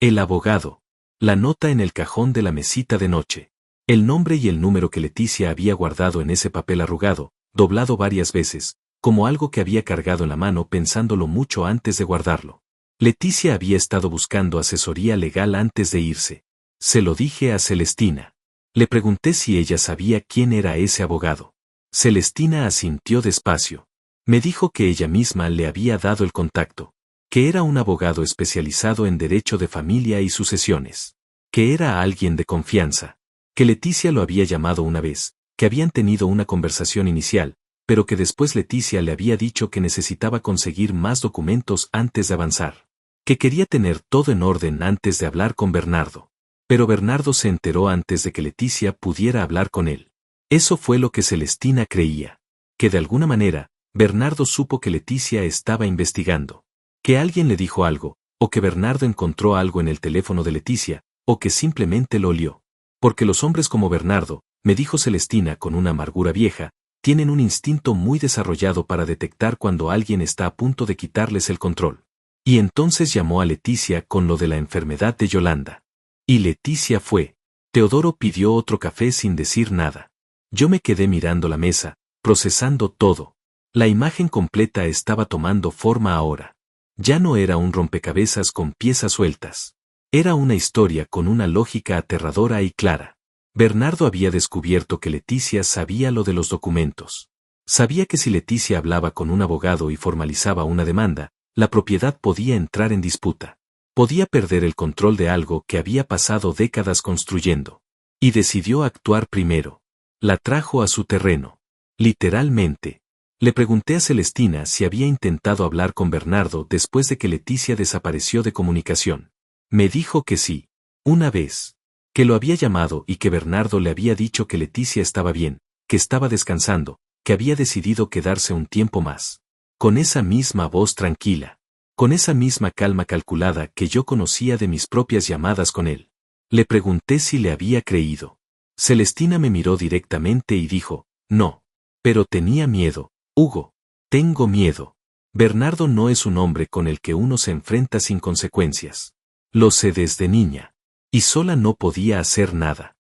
El abogado. La nota en el cajón de la mesita de noche. El nombre y el número que Leticia había guardado en ese papel arrugado, doblado varias veces, como algo que había cargado en la mano pensándolo mucho antes de guardarlo. Leticia había estado buscando asesoría legal antes de irse. Se lo dije a Celestina. Le pregunté si ella sabía quién era ese abogado. Celestina asintió despacio. Me dijo que ella misma le había dado el contacto, que era un abogado especializado en derecho de familia y sucesiones, que era alguien de confianza, que Leticia lo había llamado una vez, que habían tenido una conversación inicial, pero que después Leticia le había dicho que necesitaba conseguir más documentos antes de avanzar, que quería tener todo en orden antes de hablar con Bernardo. Pero Bernardo se enteró antes de que Leticia pudiera hablar con él. Eso fue lo que Celestina creía, que de alguna manera, Bernardo supo que Leticia estaba investigando, que alguien le dijo algo, o que Bernardo encontró algo en el teléfono de Leticia, o que simplemente lo olió. Porque los hombres como Bernardo, me dijo Celestina con una amargura vieja, tienen un instinto muy desarrollado para detectar cuando alguien está a punto de quitarles el control. Y entonces llamó a Leticia con lo de la enfermedad de Yolanda. Y Leticia fue. Teodoro pidió otro café sin decir nada. Yo me quedé mirando la mesa, procesando todo. La imagen completa estaba tomando forma ahora. Ya no era un rompecabezas con piezas sueltas. Era una historia con una lógica aterradora y clara. Bernardo había descubierto que Leticia sabía lo de los documentos. Sabía que si Leticia hablaba con un abogado y formalizaba una demanda, la propiedad podía entrar en disputa. Podía perder el control de algo que había pasado décadas construyendo. Y decidió actuar primero. La trajo a su terreno. Literalmente. Le pregunté a Celestina si había intentado hablar con Bernardo después de que Leticia desapareció de comunicación. Me dijo que sí. Una vez. Que lo había llamado y que Bernardo le había dicho que Leticia estaba bien, que estaba descansando, que había decidido quedarse un tiempo más. Con esa misma voz tranquila. Con esa misma calma calculada que yo conocía de mis propias llamadas con él. Le pregunté si le había creído. Celestina me miró directamente y dijo, no. Pero tenía miedo, Hugo. Tengo miedo. Bernardo no es un hombre con el que uno se enfrenta sin consecuencias. Lo sé desde niña. Y sola no podía hacer nada.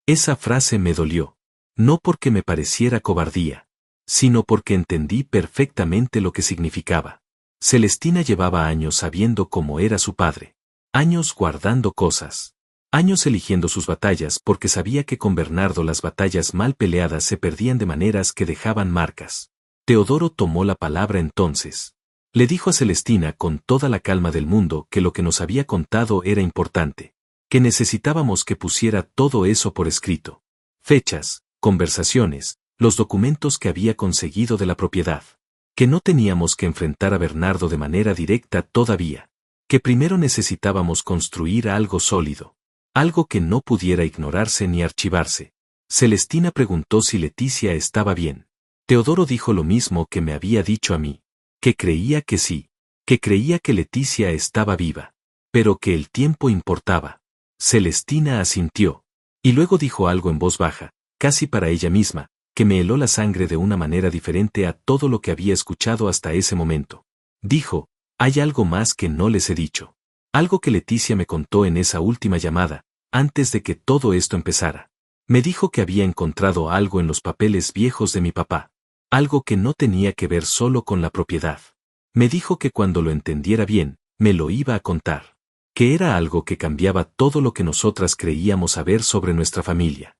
Esa frase me dolió. No porque me pareciera cobardía, sino porque entendí perfectamente lo que significaba. Celestina llevaba años sabiendo cómo era su padre. Años guardando cosas. Años eligiendo sus batallas porque sabía que con Bernardo las batallas mal peleadas se perdían de maneras que dejaban marcas. Teodoro tomó la palabra entonces. Le dijo a Celestina con toda la calma del mundo que lo que nos había contado era importante. Que necesitábamos que pusiera todo eso por escrito. Fechas, conversaciones, los documentos que había conseguido de la propiedad. Que no teníamos que enfrentar a Bernardo de manera directa todavía. Que primero necesitábamos construir algo sólido. Algo que no pudiera ignorarse ni archivarse. Celestina preguntó si Leticia estaba bien. Teodoro dijo lo mismo que me había dicho a mí. Que creía que sí. Que creía que Leticia estaba viva. Pero que el tiempo importaba. Celestina asintió. Y luego dijo algo en voz baja, casi para ella misma, que me heló la sangre de una manera diferente a todo lo que había escuchado hasta ese momento. Dijo, hay algo más que no les he dicho. Algo que Leticia me contó en esa última llamada, antes de que todo esto empezara. Me dijo que había encontrado algo en los papeles viejos de mi papá. Algo que no tenía que ver solo con la propiedad. Me dijo que cuando lo entendiera bien, me lo iba a contar. Que era algo que cambiaba todo lo que nosotras creíamos saber sobre nuestra familia.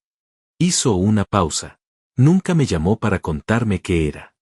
Hizo una pausa. Nunca me llamó para contarme qué era.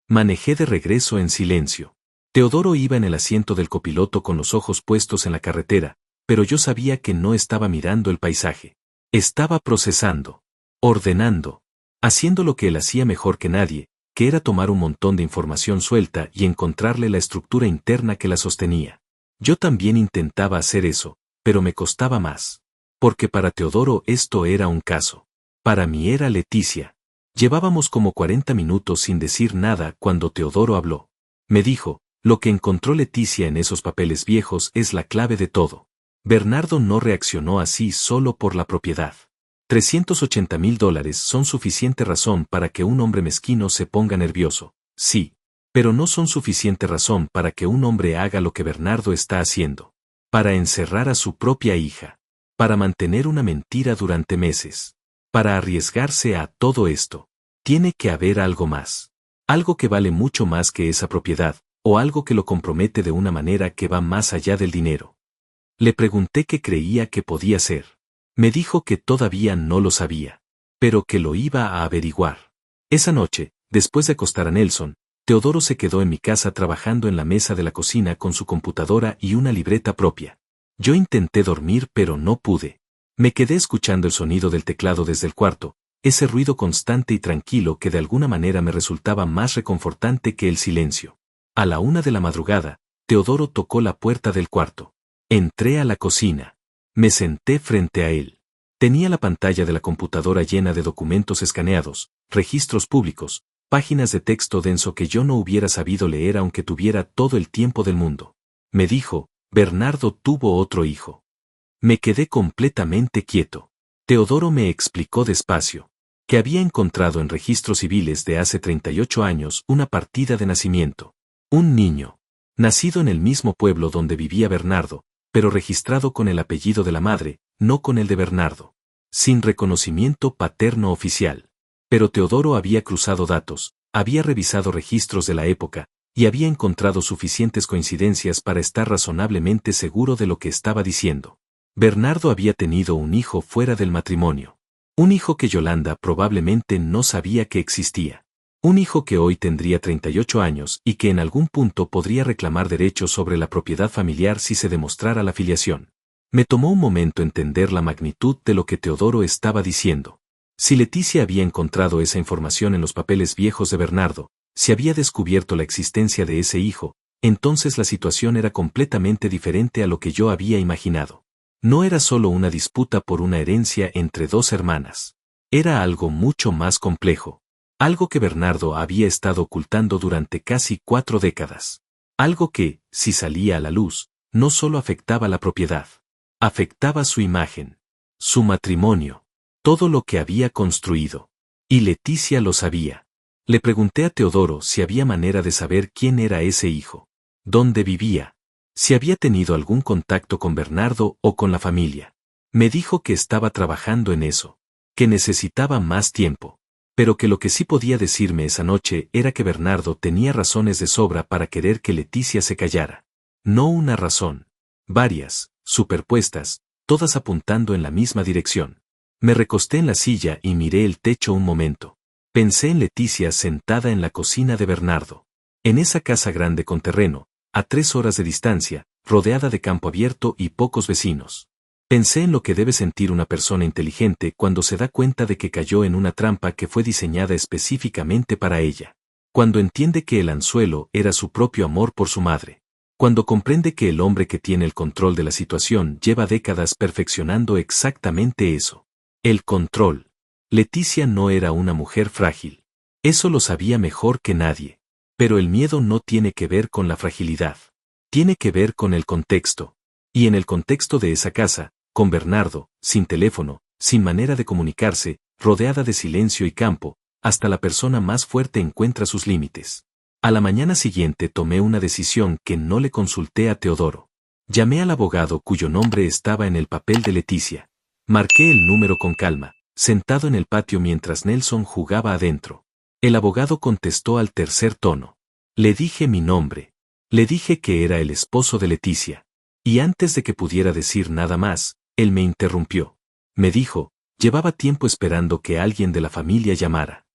Manejé de regreso en silencio. Teodoro iba en el asiento del copiloto con los ojos puestos en la carretera, pero yo sabía que no estaba mirando el paisaje. Estaba procesando, ordenando, haciendo lo que él hacía mejor que nadie, que era tomar un montón de información suelta y encontrarle la estructura interna que la sostenía. Yo también intentaba hacer eso, pero me costaba más. Porque para Teodoro esto era un caso. Para mí era Leticia. Llevábamos como 40 minutos sin decir nada cuando Teodoro habló. Me dijo, lo que encontró Leticia en esos papeles viejos es la clave de todo. Bernardo no reaccionó así solo por la propiedad. $380,000 son suficiente razón para que un hombre mezquino se ponga nervioso, sí, pero no son suficiente razón para que un hombre haga lo que Bernardo está haciendo. Para encerrar a su propia hija. para mantener una mentira durante meses, para arriesgarse a todo esto. Tiene que haber algo más. Algo que vale mucho más que esa propiedad, o algo que lo compromete de una manera que va más allá del dinero. Le pregunté qué creía que podía ser. Me dijo que todavía no lo sabía, pero que lo iba a averiguar. Esa noche, después de acostar a Nelson, Teodoro se quedó en mi casa trabajando en la mesa de la cocina con su computadora y una libreta propia. Yo intenté dormir pero no pude. Me quedé escuchando el sonido del teclado desde el cuarto, ese ruido constante y tranquilo que de alguna manera me resultaba más reconfortante que el silencio. A la 1 de la madrugada, Teodoro tocó la puerta del cuarto. Entré a la cocina. Me senté frente a él. Tenía la pantalla de la computadora llena de documentos escaneados, registros públicos, páginas de texto denso que yo no hubiera sabido leer aunque tuviera todo el tiempo del mundo. Me dijo, Bernardo tuvo otro hijo. Me quedé completamente quieto. Teodoro me explicó despacio que había encontrado en registros civiles de hace 38 años una partida de nacimiento. Un niño, nacido en el mismo pueblo donde vivía Bernardo, pero registrado con el apellido de la madre, no con el de Bernardo. Sin reconocimiento paterno oficial. Pero Teodoro había cruzado datos, había revisado registros de la época, y había encontrado suficientes coincidencias para estar razonablemente seguro de lo que estaba diciendo. Bernardo había tenido un hijo fuera del matrimonio. Un hijo que Yolanda probablemente no sabía que existía. Un hijo que hoy tendría 38 años y que en algún punto podría reclamar derechos sobre la propiedad familiar si se demostrara la filiación. Me tomó un momento entender la magnitud de lo que Teodoro estaba diciendo. Si Leticia había encontrado esa información en los papeles viejos de Bernardo, si había descubierto la existencia de ese hijo, entonces la situación era completamente diferente a lo que yo había imaginado. No era solo una disputa por una herencia entre dos hermanas. Era algo mucho más complejo. Algo que Bernardo había estado ocultando durante casi 4 décadas. Algo que, si salía a la luz, no solo afectaba la propiedad. Afectaba su imagen, su matrimonio, todo lo que había construido. Y Leticia lo sabía. Le pregunté a Teodoro si había manera de saber quién era ese hijo, dónde vivía, si había tenido algún contacto con Bernardo o con la familia. Me dijo que estaba trabajando en eso, que necesitaba más tiempo, pero que lo que sí podía decirme esa noche era que Bernardo tenía razones de sobra para querer que Leticia se callara. No una razón, varias, superpuestas, todas apuntando en la misma dirección. Me recosté en la silla y miré el techo un momento. Pensé en Leticia sentada en la cocina de Bernardo. En esa casa grande con terreno, a 3 horas de distancia, rodeada de campo abierto y pocos vecinos. Pensé en lo que debe sentir una persona inteligente cuando se da cuenta de que cayó en una trampa que fue diseñada específicamente para ella. Cuando entiende que el anzuelo era su propio amor por su madre. Cuando comprende que el hombre que tiene el control de la situación lleva décadas perfeccionando exactamente eso. El control. Leticia no era una mujer frágil. Eso lo sabía mejor que nadie. Pero el miedo no tiene que ver con la fragilidad. Tiene que ver con el contexto. Y en el contexto de esa casa, con Bernardo, sin teléfono, sin manera de comunicarse, rodeada de silencio y campo, hasta la persona más fuerte encuentra sus límites. A la mañana siguiente tomé una decisión que no le consulté a Teodoro. Llamé al abogado cuyo nombre estaba en el papel de Leticia. Marqué el número con calma, sentado en el patio mientras Nelson jugaba adentro. El abogado contestó al tercer tono. Le dije mi nombre. Le dije que era el esposo de Leticia. Y antes de que pudiera decir nada más, él me interrumpió. Me dijo, llevaba tiempo esperando que alguien de la familia llamara.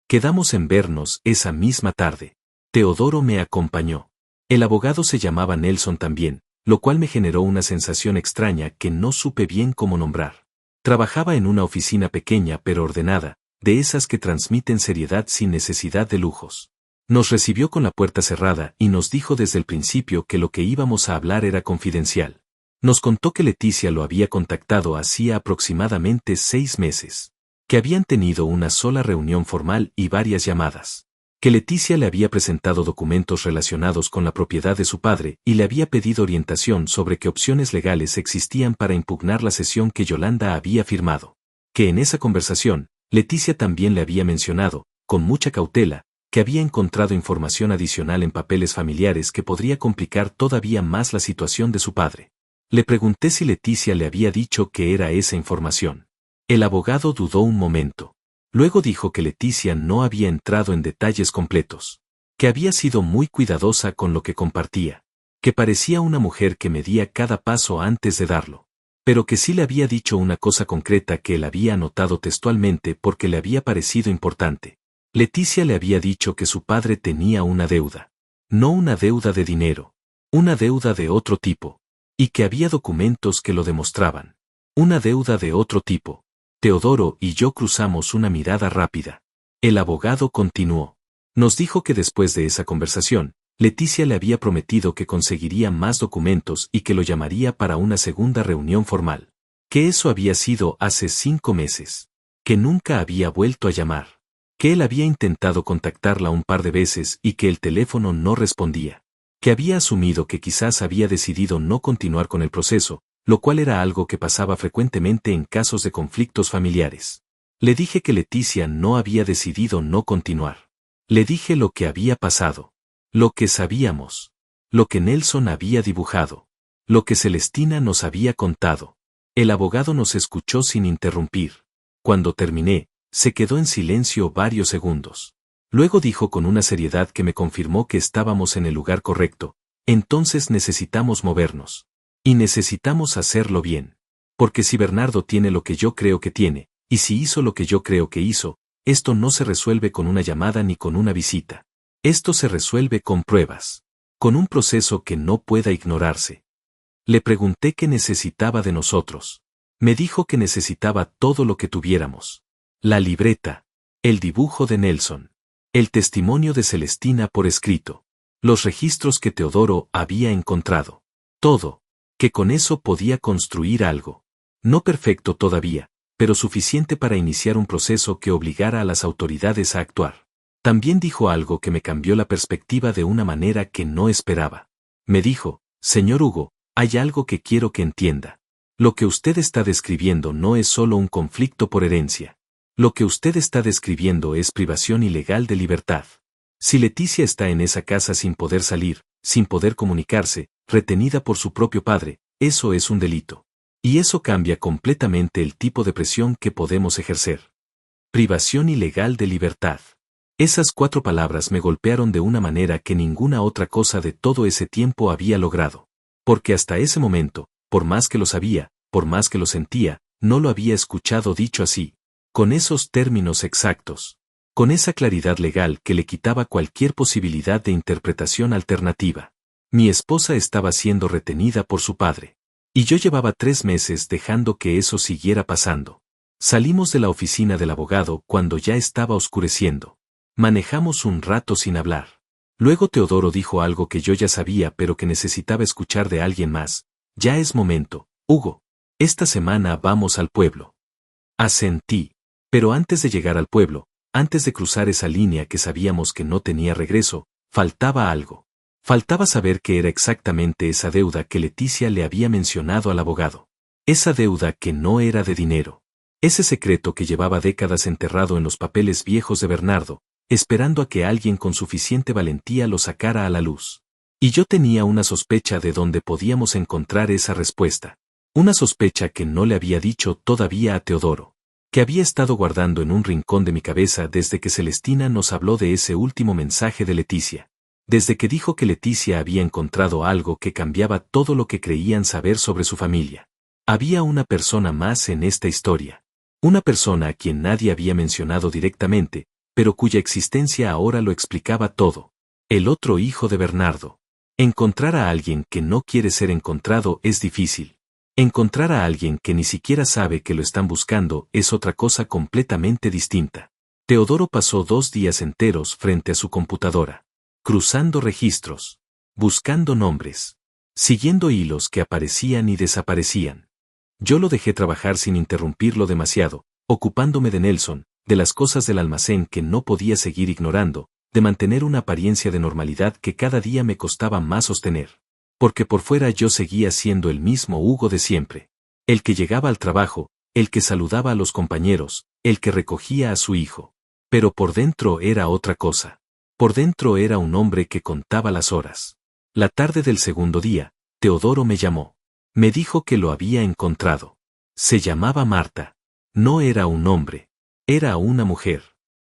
Quedamos en vernos esa misma tarde. Teodoro me acompañó. El abogado se llamaba Nelson también, lo cual me generó una sensación extraña que no supe bien cómo nombrar. Trabajaba en una oficina pequeña pero ordenada, de esas que transmiten seriedad sin necesidad de lujos. Nos recibió con la puerta cerrada y nos dijo desde el principio que lo que íbamos a hablar era confidencial. Nos contó que Leticia lo había contactado hacía aproximadamente 6 meses. Que habían tenido una sola reunión formal y varias llamadas. Que Leticia le había presentado documentos relacionados con la propiedad de su padre y le había pedido orientación sobre qué opciones legales existían para impugnar la cesión que Yolanda había firmado. Que en esa conversación, Leticia también le había mencionado, con mucha cautela, que había encontrado información adicional en papeles familiares que podría complicar todavía más la situación de su padre. Le pregunté si Leticia le había dicho que era esa información. El abogado dudó un momento. Luego dijo que Leticia no había entrado en detalles completos, que había sido muy cuidadosa con lo que compartía, que parecía una mujer que medía cada paso antes de darlo, pero que sí le había dicho una cosa concreta que él había anotado textualmente porque le había parecido importante. Leticia le había dicho que su padre tenía una deuda, no una deuda de dinero, una deuda de otro tipo, y que había documentos que lo demostraban. Una deuda de otro tipo. Teodoro y yo cruzamos una mirada rápida. El abogado continuó. Nos dijo que después de esa conversación, Leticia le había prometido que conseguiría más documentos y que lo llamaría para una segunda reunión formal. Que eso había sido hace 5 meses. Que nunca había vuelto a llamar. Que él había intentado contactarla un par de veces y que el teléfono no respondía. Que había asumido que quizás había decidido no continuar con el proceso, lo cual era algo que pasaba frecuentemente en casos de conflictos familiares. Le dije que Leticia no había decidido no continuar. Le dije lo que había pasado. Lo que sabíamos. Lo que Nelson había dibujado. Lo que Celestina nos había contado. El abogado nos escuchó sin interrumpir. Cuando terminé, se quedó en silencio varios segundos. Luego dijo con una seriedad que me confirmó que estábamos en el lugar correcto. Entonces necesitamos movernos. Y necesitamos hacerlo bien. Porque si Bernardo tiene lo que yo creo que tiene, y si hizo lo que yo creo que hizo, esto no se resuelve con una llamada ni con una visita. Esto se resuelve con pruebas. Con un proceso que no pueda ignorarse. Le pregunté qué necesitaba de nosotros. Me dijo que necesitaba todo lo que tuviéramos. La libreta. El dibujo de Nelson. El testimonio de Celestina por escrito. Los registros que Teodoro había encontrado. Todo. Que con eso podía construir algo. No perfecto todavía, pero suficiente para iniciar un proceso que obligara a las autoridades a actuar. También dijo algo que me cambió la perspectiva de una manera que no esperaba. Me dijo, señor Hugo, hay algo que quiero que entienda. Lo que usted está describiendo no es solo un conflicto por herencia. Lo que usted está describiendo es privación ilegal de libertad. Si Leticia está en esa casa sin poder salir, sin poder comunicarse, retenida por su propio padre, eso es un delito. Y eso cambia completamente el tipo de presión que podemos ejercer. Privación ilegal de libertad. Esas 4 palabras me golpearon de una manera que ninguna otra cosa de todo ese tiempo había logrado. Porque hasta ese momento, por más que lo sabía, por más que lo sentía, no lo había escuchado dicho así, con esos términos exactos, con esa claridad legal que le quitaba cualquier posibilidad de interpretación alternativa. Mi esposa estaba siendo retenida por su padre. Y yo llevaba 3 meses dejando que eso siguiera pasando. Salimos de la oficina del abogado cuando ya estaba oscureciendo. Manejamos un rato sin hablar. Luego Teodoro dijo algo que yo ya sabía pero que necesitaba escuchar de alguien más. Ya es momento, Hugo. Esta semana vamos al pueblo. Asentí. Pero antes de llegar al pueblo, antes de cruzar esa línea que sabíamos que no tenía regreso, faltaba algo. Faltaba saber qué era exactamente esa deuda que Leticia le había mencionado al abogado. Esa deuda que no era de dinero. Ese secreto que llevaba décadas enterrado en los papeles viejos de Bernardo, esperando a que alguien con suficiente valentía lo sacara a la luz. Y yo tenía una sospecha de dónde podíamos encontrar esa respuesta. Una sospecha que no le había dicho todavía a Teodoro. Que había estado guardando en un rincón de mi cabeza desde que Celestina nos habló de ese último mensaje de Leticia. Desde que dijo que Leticia había encontrado algo que cambiaba todo lo que creían saber sobre su familia. Había una persona más en esta historia. Una persona a quien nadie había mencionado directamente, pero cuya existencia ahora lo explicaba todo. El otro hijo de Bernardo. Encontrar a alguien que no quiere ser encontrado es difícil. Encontrar a alguien que ni siquiera sabe que lo están buscando es otra cosa completamente distinta. Teodoro pasó 2 días enteros frente a su computadora. Cruzando registros. Buscando nombres. Siguiendo hilos que aparecían y desaparecían. Yo lo dejé trabajar sin interrumpirlo demasiado, ocupándome de Nelson, de las cosas del almacén que no podía seguir ignorando, de mantener una apariencia de normalidad que cada día me costaba más sostener. Porque por fuera yo seguía siendo el mismo Hugo de siempre. El que llegaba al trabajo, el que saludaba a los compañeros, el que recogía a su hijo. Pero por dentro era otra cosa. Por dentro era un hombre que contaba las horas. La tarde del segundo día, Teodoro me llamó. Me dijo que lo había encontrado. Se llamaba Marta. No era un hombre. Era una mujer.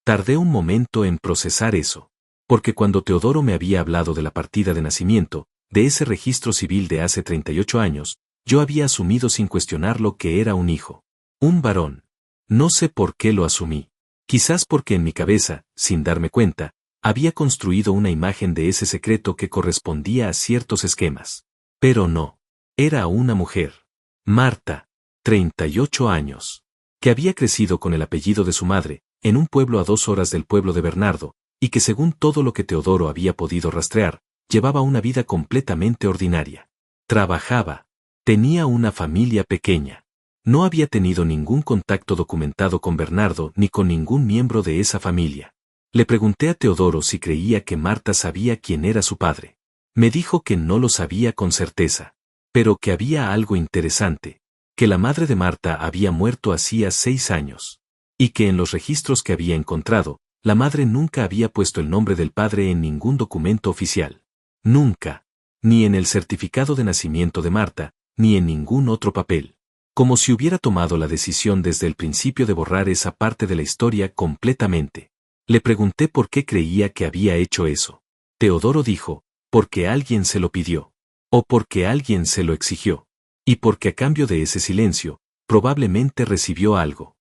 Tardé un momento en procesar eso. Porque cuando Teodoro me había hablado de la partida de nacimiento, de ese registro civil de hace 38 años, yo había asumido sin cuestionarlo que era un hijo. Un varón. No sé por qué lo asumí. Quizás porque en mi cabeza, sin darme cuenta, había construido una imagen de ese secreto que correspondía a ciertos esquemas. Pero no. Era una mujer. Marta. 38 años. Que había crecido con el apellido de su madre, en un pueblo a 2 horas del pueblo de Bernardo, y que según todo lo que Teodoro había podido rastrear, llevaba una vida completamente ordinaria. Trabajaba. Tenía una familia pequeña. No había tenido ningún contacto documentado con Bernardo ni con ningún miembro de esa familia. Le pregunté a Teodoro si creía que Marta sabía quién era su padre. Me dijo que no lo sabía con certeza, pero que había algo interesante, que la madre de Marta había muerto hacía 6 años, y que en los registros que había encontrado, la madre nunca había puesto el nombre del padre en ningún documento oficial. Nunca. Ni en el certificado de nacimiento de Marta, ni en ningún otro papel. Como si hubiera tomado la decisión desde el principio de borrar esa parte de la historia completamente. Le pregunté por qué creía que había hecho eso. Teodoro dijo, porque alguien se lo pidió. O porque alguien se lo exigió. Y porque a cambio de ese silencio, probablemente recibió algo.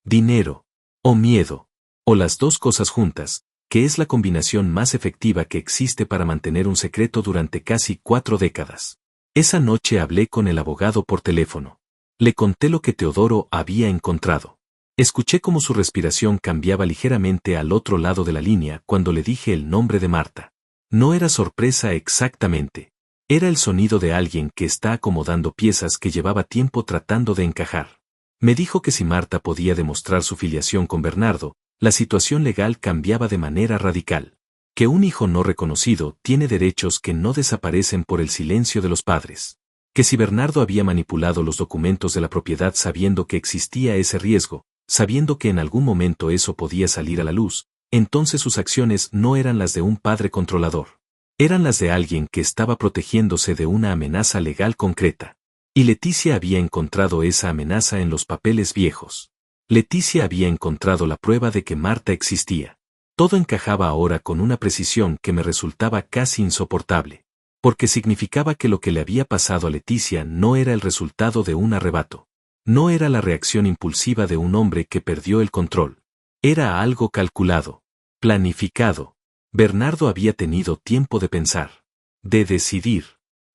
Dinero. O miedo. O las dos cosas juntas, que es la combinación más efectiva que existe para mantener un secreto durante casi 4 décadas. Esa noche hablé con el abogado por teléfono. Le conté lo que Teodoro había encontrado. Escuché cómo su respiración cambiaba ligeramente al otro lado de la línea cuando le dije el nombre de Marta. No era sorpresa exactamente. Era el sonido de alguien que está acomodando piezas que llevaba tiempo tratando de encajar. Me dijo que si Marta podía demostrar su filiación con Bernardo, la situación legal cambiaba de manera radical. Que un hijo no reconocido tiene derechos que no desaparecen por el silencio de los padres. Que si Bernardo había manipulado los documentos de la propiedad sabiendo que existía ese riesgo, sabiendo que en algún momento eso podía salir a la luz, entonces sus acciones no eran las de un padre controlador. Eran las de alguien que estaba protegiéndose de una amenaza legal concreta. Y Leticia había encontrado esa amenaza en los papeles viejos. Leticia había encontrado la prueba de que Marta existía. Todo encajaba ahora con una precisión que me resultaba casi insoportable. Porque significaba que lo que le había pasado a Leticia no era el resultado de un arrebato. No era la reacción impulsiva de un hombre que perdió el control. Era algo calculado, planificado. Bernardo había tenido tiempo de pensar, de decidir,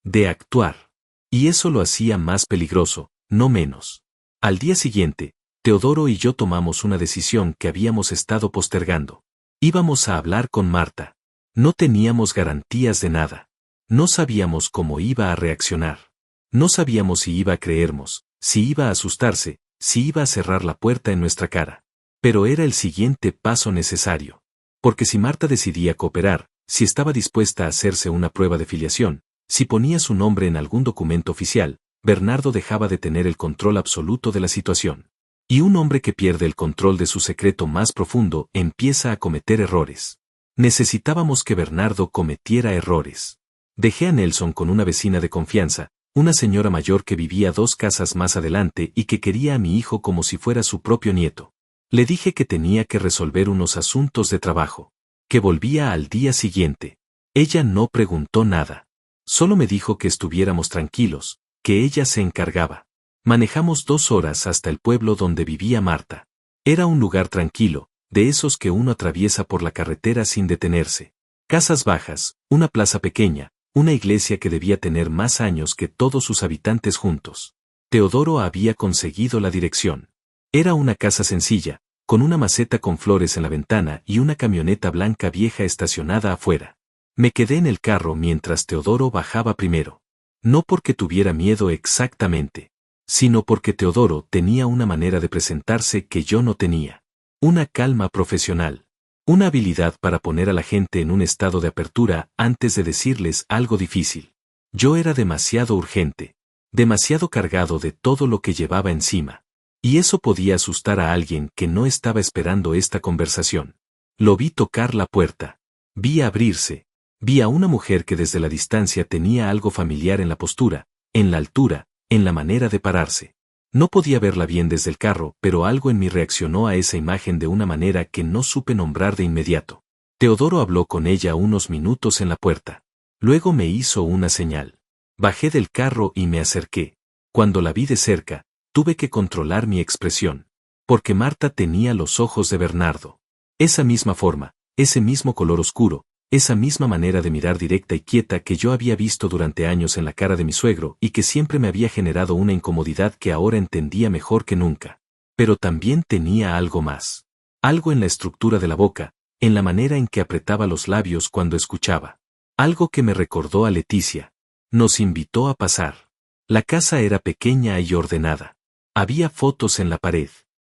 de actuar. Y eso lo hacía más peligroso, no menos. Al día siguiente, Teodoro y yo tomamos una decisión que habíamos estado postergando. Íbamos a hablar con Marta. No teníamos garantías de nada. No sabíamos cómo iba a reaccionar. No sabíamos si iba a creernos, si iba a asustarse, si iba a cerrar la puerta en nuestra cara. Pero era el siguiente paso necesario. Porque si Marta decidía cooperar, si estaba dispuesta a hacerse una prueba de filiación, si ponía su nombre en algún documento oficial, Bernardo dejaba de tener el control absoluto de la situación. Y un hombre que pierde el control de su secreto más profundo empieza a cometer errores. Necesitábamos que Bernardo cometiera errores. Dejé a Nelson con una vecina de confianza, una señora mayor que vivía 2 casas más adelante y que quería a mi hijo como si fuera su propio nieto. Le dije que tenía que resolver unos asuntos de trabajo, que volvía al día siguiente. Ella no preguntó nada. Solo me dijo que estuviéramos tranquilos, que ella se encargaba. Manejamos 2 horas hasta el pueblo donde vivía Marta. Era un lugar tranquilo, de esos que uno atraviesa por la carretera sin detenerse. Casas bajas, una plaza pequeña, una iglesia que debía tener más años que todos sus habitantes juntos. Teodoro había conseguido la dirección. Era una casa sencilla, con una maceta con flores en la ventana y una camioneta blanca vieja estacionada afuera. Me quedé en el carro mientras Teodoro bajaba primero. No porque tuviera miedo exactamente, sino porque Teodoro tenía una manera de presentarse que yo no tenía. Una calma profesional. Una habilidad para poner a la gente en un estado de apertura antes de decirles algo difícil. Yo era demasiado urgente, demasiado cargado de todo lo que llevaba encima. Y eso podía asustar a alguien que no estaba esperando esta conversación. Lo vi tocar la puerta. Vi abrirse. Vi a una mujer que desde la distancia tenía algo familiar en la postura, en la altura, en la manera de pararse. No podía verla bien desde el carro, pero algo en mí reaccionó a esa imagen de una manera que no supe nombrar de inmediato. Teodoro habló con ella unos minutos en la puerta. Luego me hizo una señal. Bajé del carro y me acerqué. Cuando la vi de cerca, tuve que controlar mi expresión. Porque Marta tenía los ojos de Bernardo. Esa misma forma, ese mismo color oscuro, esa misma manera de mirar directa y quieta que yo había visto durante años en la cara de mi suegro y que siempre me había generado una incomodidad que ahora entendía mejor que nunca. Pero también tenía algo más. Algo en la estructura de la boca, en la manera en que apretaba los labios cuando escuchaba. Algo que me recordó a Leticia. Nos invitó a pasar. La casa era pequeña y ordenada. Había fotos en la pared.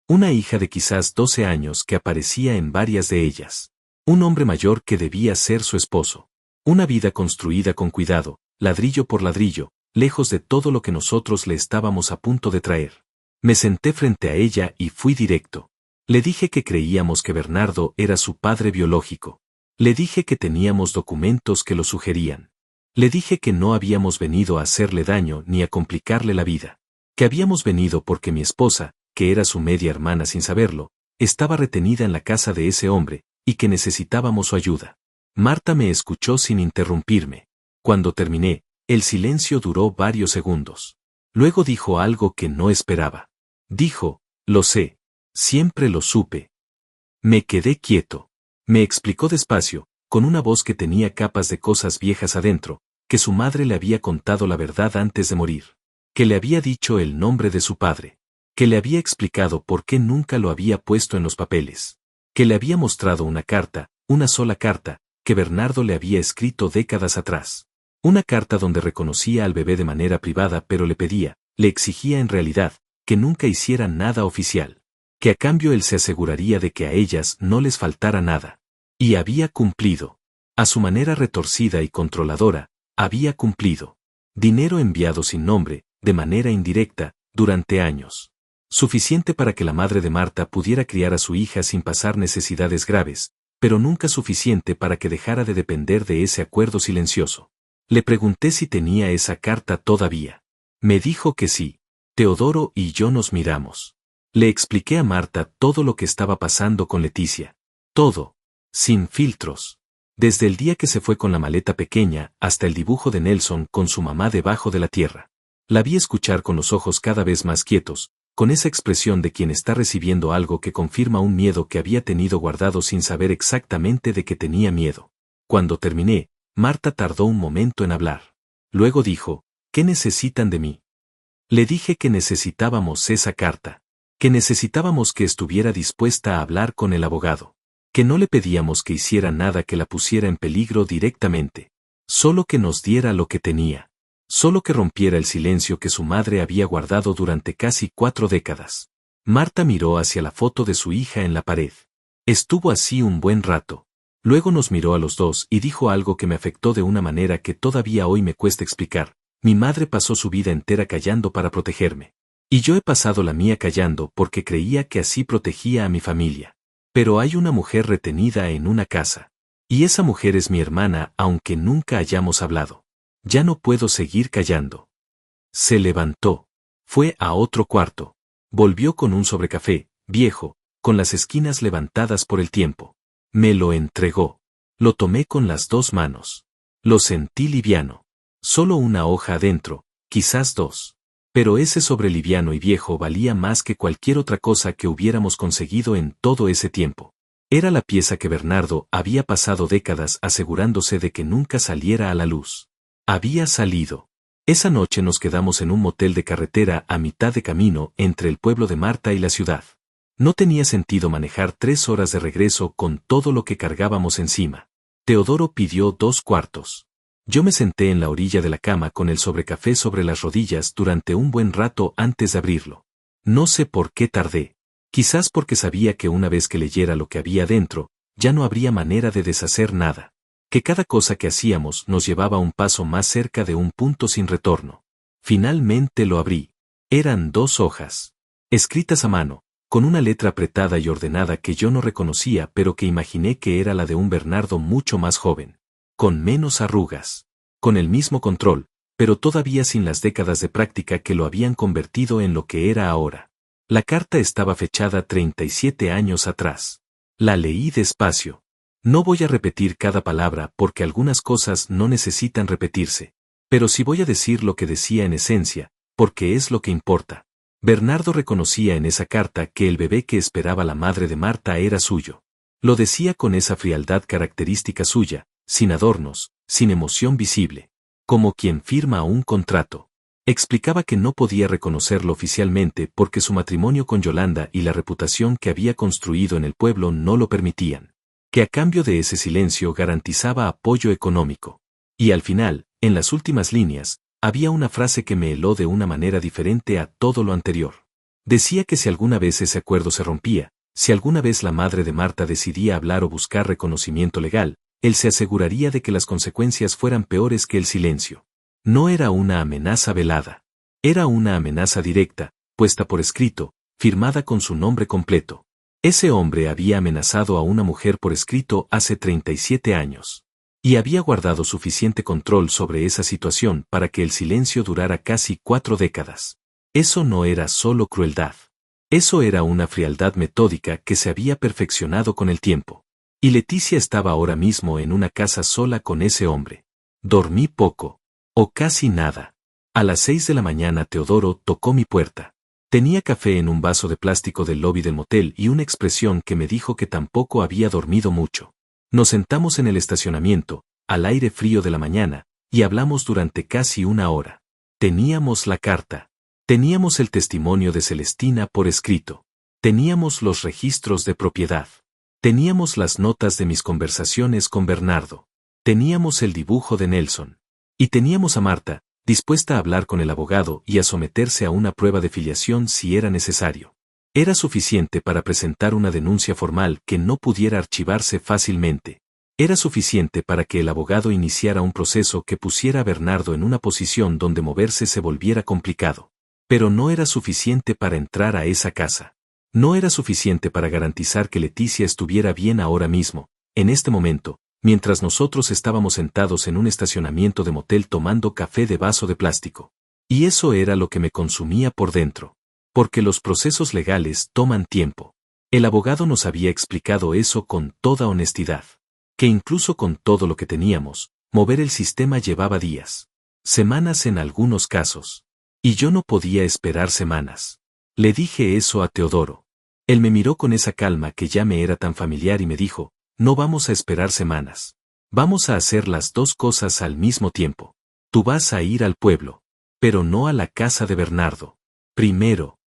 Una hija de quizás 12 años que aparecía en varias de ellas. Un hombre mayor que debía ser su esposo. Una vida construida con cuidado, ladrillo por ladrillo, lejos de todo lo que nosotros le estábamos a punto de traer. Me senté frente a ella y fui directo. Le dije que creíamos que Bernardo era su padre biológico. Le dije que teníamos documentos que lo sugerían. Le dije que no habíamos venido a hacerle daño ni a complicarle la vida. Que habíamos venido porque mi esposa, que era su media hermana sin saberlo, estaba retenida en la casa de ese hombre, y que necesitábamos su ayuda. Marta me escuchó sin interrumpirme. Cuando terminé, el silencio duró varios segundos. Luego dijo algo que no esperaba. Dijo, lo sé. Siempre lo supe. Me quedé quieto. Me explicó despacio, con una voz que tenía capas de cosas viejas adentro, que su madre le había contado la verdad antes de morir. Que le había dicho el nombre de su padre. Que le había explicado por qué nunca lo había puesto en los papeles. Que le había mostrado una carta, una sola carta, que Bernardo le había escrito décadas atrás. Una carta donde reconocía al bebé de manera privada pero le pedía, le exigía en realidad, que nunca hiciera nada oficial. Que a cambio él se aseguraría de que a ellas no les faltara nada. Y había cumplido. A su manera retorcida y controladora, había cumplido. Dinero enviado sin nombre, de manera indirecta, durante años. Suficiente para que la madre de Marta pudiera criar a su hija sin pasar necesidades graves, pero nunca suficiente para que dejara de depender de ese acuerdo silencioso. Le pregunté si tenía esa carta todavía. Me dijo que sí. Teodoro y yo nos miramos. Le expliqué a Marta todo lo que estaba pasando con Leticia. Todo. Sin filtros. Desde el día que se fue con la maleta pequeña hasta el dibujo de Nelson con su mamá debajo de la tierra. La vi escuchar con los ojos cada vez más quietos, con esa expresión de quien está recibiendo algo que confirma un miedo que había tenido guardado sin saber exactamente de qué tenía miedo. Cuando terminé, Marta tardó un momento en hablar. Luego dijo, ¿qué necesitan de mí? Le dije que necesitábamos esa carta. Que necesitábamos que estuviera dispuesta a hablar con el abogado. Que no le pedíamos que hiciera nada que la pusiera en peligro directamente. Solo que nos diera lo que tenía. Solo que rompiera el silencio que su madre había guardado durante casi 4 décadas. Marta miró hacia la foto de su hija en la pared. Estuvo así un buen rato. Luego nos miró a los dos y dijo algo que me afectó de una manera que todavía hoy me cuesta explicar. Mi madre pasó su vida entera callando para protegerme. Y yo he pasado la mía callando porque creía que así protegía a mi familia. Pero hay una mujer retenida en una casa. Y esa mujer es mi hermana aunque nunca hayamos hablado. Ya no puedo seguir callando. Se levantó. Fue a otro cuarto. Volvió con un sobrecafé, viejo, con las esquinas levantadas por el tiempo. Me lo entregó. Lo tomé con las 2 manos. Lo sentí liviano. Solo una hoja adentro, quizás 2. Pero ese sobre liviano y viejo valía más que cualquier otra cosa que hubiéramos conseguido en todo ese tiempo. Era la pieza que Bernardo había pasado décadas asegurándose de que nunca saliera a la luz. Había salido. Esa noche nos quedamos en un motel de carretera a mitad de camino entre el pueblo de Marta y la ciudad. No tenía sentido manejar 3 horas de regreso con todo lo que cargábamos encima. Teodoro pidió 2 cuartos. Yo me senté en la orilla de la cama con el sobrecafé sobre las rodillas durante un buen rato antes de abrirlo. No sé por qué tardé. Quizás porque sabía que una vez que leyera lo que había dentro, ya no habría manera de deshacer nada. Que cada cosa que hacíamos nos llevaba un paso más cerca de un punto sin retorno. Finalmente lo abrí. Eran 2 hojas. Escritas a mano, con una letra apretada y ordenada que yo no reconocía pero que imaginé que era la de un Bernardo mucho más joven. Con menos arrugas. Con el mismo control, pero todavía sin las décadas de práctica que lo habían convertido en lo que era ahora. La carta estaba fechada 37 años atrás. La leí despacio. No voy a repetir cada palabra porque algunas cosas no necesitan repetirse, pero sí voy a decir lo que decía en esencia, porque es lo que importa. Bernardo reconocía en esa carta que el bebé que esperaba la madre de Marta era suyo. Lo decía con esa frialdad característica suya, sin adornos, sin emoción visible, como quien firma un contrato. Explicaba que no podía reconocerlo oficialmente porque su matrimonio con Yolanda y la reputación que había construido en el pueblo no lo permitían, que a cambio de ese silencio garantizaba apoyo económico. Y al final, en las últimas líneas, había una frase que me heló de una manera diferente a todo lo anterior. Decía que si alguna vez ese acuerdo se rompía, si alguna vez la madre de Marta decidía hablar o buscar reconocimiento legal, él se aseguraría de que las consecuencias fueran peores que el silencio. No era una amenaza velada. Era una amenaza directa, puesta por escrito, firmada con su nombre completo. Ese hombre había amenazado a una mujer por escrito hace 37 años. Y había guardado suficiente control sobre esa situación para que el silencio durara casi 4 décadas. Eso no era solo crueldad. Eso era una frialdad metódica que se había perfeccionado con el tiempo. Y Leticia estaba ahora mismo en una casa sola con ese hombre. Dormí poco. O casi nada. A las 6 de la mañana Teodoro tocó mi puerta. Tenía café en un vaso de plástico del lobby del motel y una expresión que me dijo que tampoco había dormido mucho. Nos sentamos en el estacionamiento, al aire frío de la mañana, y hablamos durante casi 1 hora. Teníamos la carta. Teníamos el testimonio de Celestina por escrito. Teníamos los registros de propiedad. Teníamos las notas de mis conversaciones con Bernardo. Teníamos el dibujo de Nelson. Y teníamos a Marta, dispuesta a hablar con el abogado y a someterse a una prueba de filiación si era necesario. Era suficiente para presentar una denuncia formal que no pudiera archivarse fácilmente. Era suficiente para que el abogado iniciara un proceso que pusiera a Bernardo en una posición donde moverse se volviera complicado. Pero no era suficiente para entrar a esa casa. No era suficiente para garantizar que Leticia estuviera bien ahora mismo, en este momento, mientras nosotros estábamos sentados en un estacionamiento de motel tomando café de vaso de plástico. Y eso era lo que me consumía por dentro. Porque los procesos legales toman tiempo. El abogado nos había explicado eso con toda honestidad. Que incluso con todo lo que teníamos, mover el sistema llevaba días. Semanas en algunos casos. Y yo no podía esperar semanas. Le dije eso a Teodoro. Él me miró con esa calma que ya me era tan familiar y me dijo, no vamos a esperar semanas. Vamos a hacer las dos cosas al mismo tiempo. Tú vas a ir al pueblo. Pero no a la casa de Bernardo. Primero.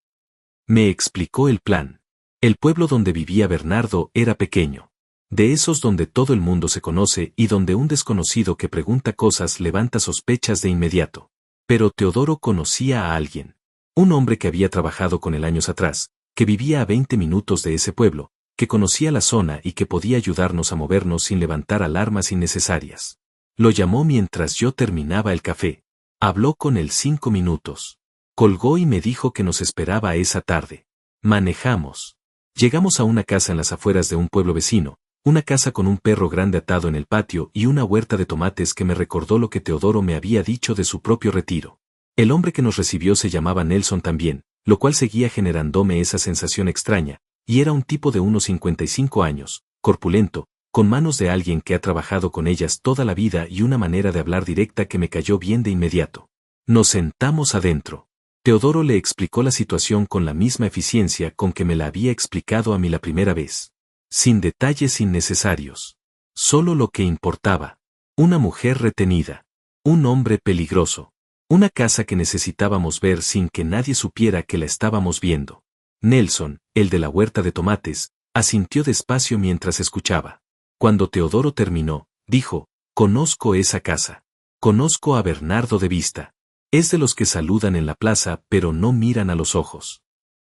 Me explicó el plan. El pueblo donde vivía Bernardo era pequeño. De esos donde todo el mundo se conoce y donde un desconocido que pregunta cosas levanta sospechas de inmediato. Pero Teodoro conocía a alguien. Un hombre que había trabajado con él años atrás, que vivía a 20 minutos de ese pueblo, que conocía la zona y que podía ayudarnos a movernos sin levantar alarmas innecesarias. Lo llamó mientras yo terminaba el café. Habló con él 5 minutos. Colgó y me dijo que nos esperaba esa tarde. Manejamos. Llegamos a una casa en las afueras de un pueblo vecino, una casa con un perro grande atado en el patio y una huerta de tomates que me recordó lo que Teodoro me había dicho de su propio retiro. El hombre que nos recibió se llamaba Nelson también, lo cual seguía generándome esa sensación extraña, y era un tipo de unos 55 años, corpulento, con manos de alguien que ha trabajado con ellas toda la vida y una manera de hablar directa que me cayó bien de inmediato. Nos sentamos adentro. Teodoro le explicó la situación con la misma eficiencia con que me la había explicado a mí la primera vez. Sin detalles innecesarios. Solo lo que importaba. Una mujer retenida. Un hombre peligroso. Una casa que necesitábamos ver sin que nadie supiera que la estábamos viendo. Nelson, el de la huerta de tomates, asintió despacio mientras escuchaba. Cuando Teodoro terminó, dijo, conozco esa casa. Conozco a Bernardo de vista. Es de los que saludan en la plaza pero no miran a los ojos.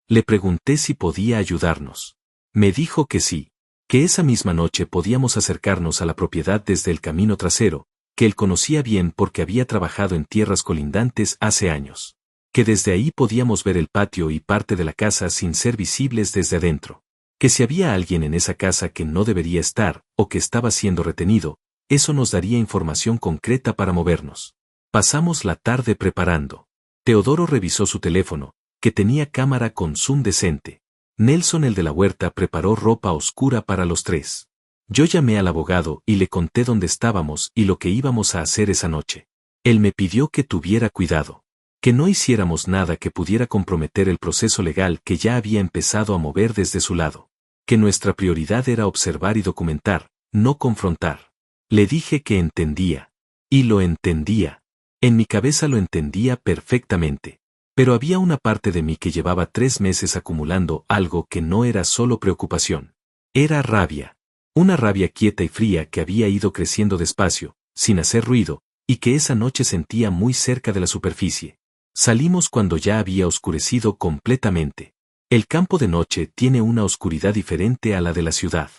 Le pregunté si podía ayudarnos. Me dijo que sí, que esa misma noche podíamos acercarnos a la propiedad desde el camino trasero, que él conocía bien porque había trabajado en tierras colindantes hace años, que desde ahí podíamos ver el patio y parte de la casa sin ser visibles desde adentro, que si había alguien en esa casa que no debería estar o que estaba siendo retenido, eso nos daría información concreta para movernos. Pasamos la tarde preparando. Teodoro revisó su teléfono, que tenía cámara con zoom decente. Nelson, el de la huerta, preparó ropa oscura para los tres. Yo llamé al abogado y le conté dónde estábamos y lo que íbamos a hacer esa noche. Él me pidió que tuviera cuidado, que no hiciéramos nada que pudiera comprometer el proceso legal que ya había empezado a mover desde su lado, que nuestra prioridad era observar y documentar, no confrontar. Le dije que entendía. Y lo entendía. En mi cabeza lo entendía perfectamente. Pero había una parte de mí que llevaba 3 meses acumulando algo que no era solo preocupación. Era rabia. Una rabia quieta y fría que había ido creciendo despacio, sin hacer ruido, y que esa noche sentía muy cerca de la superficie. Salimos cuando ya había oscurecido completamente. El campo de noche tiene una oscuridad diferente a la de la ciudad.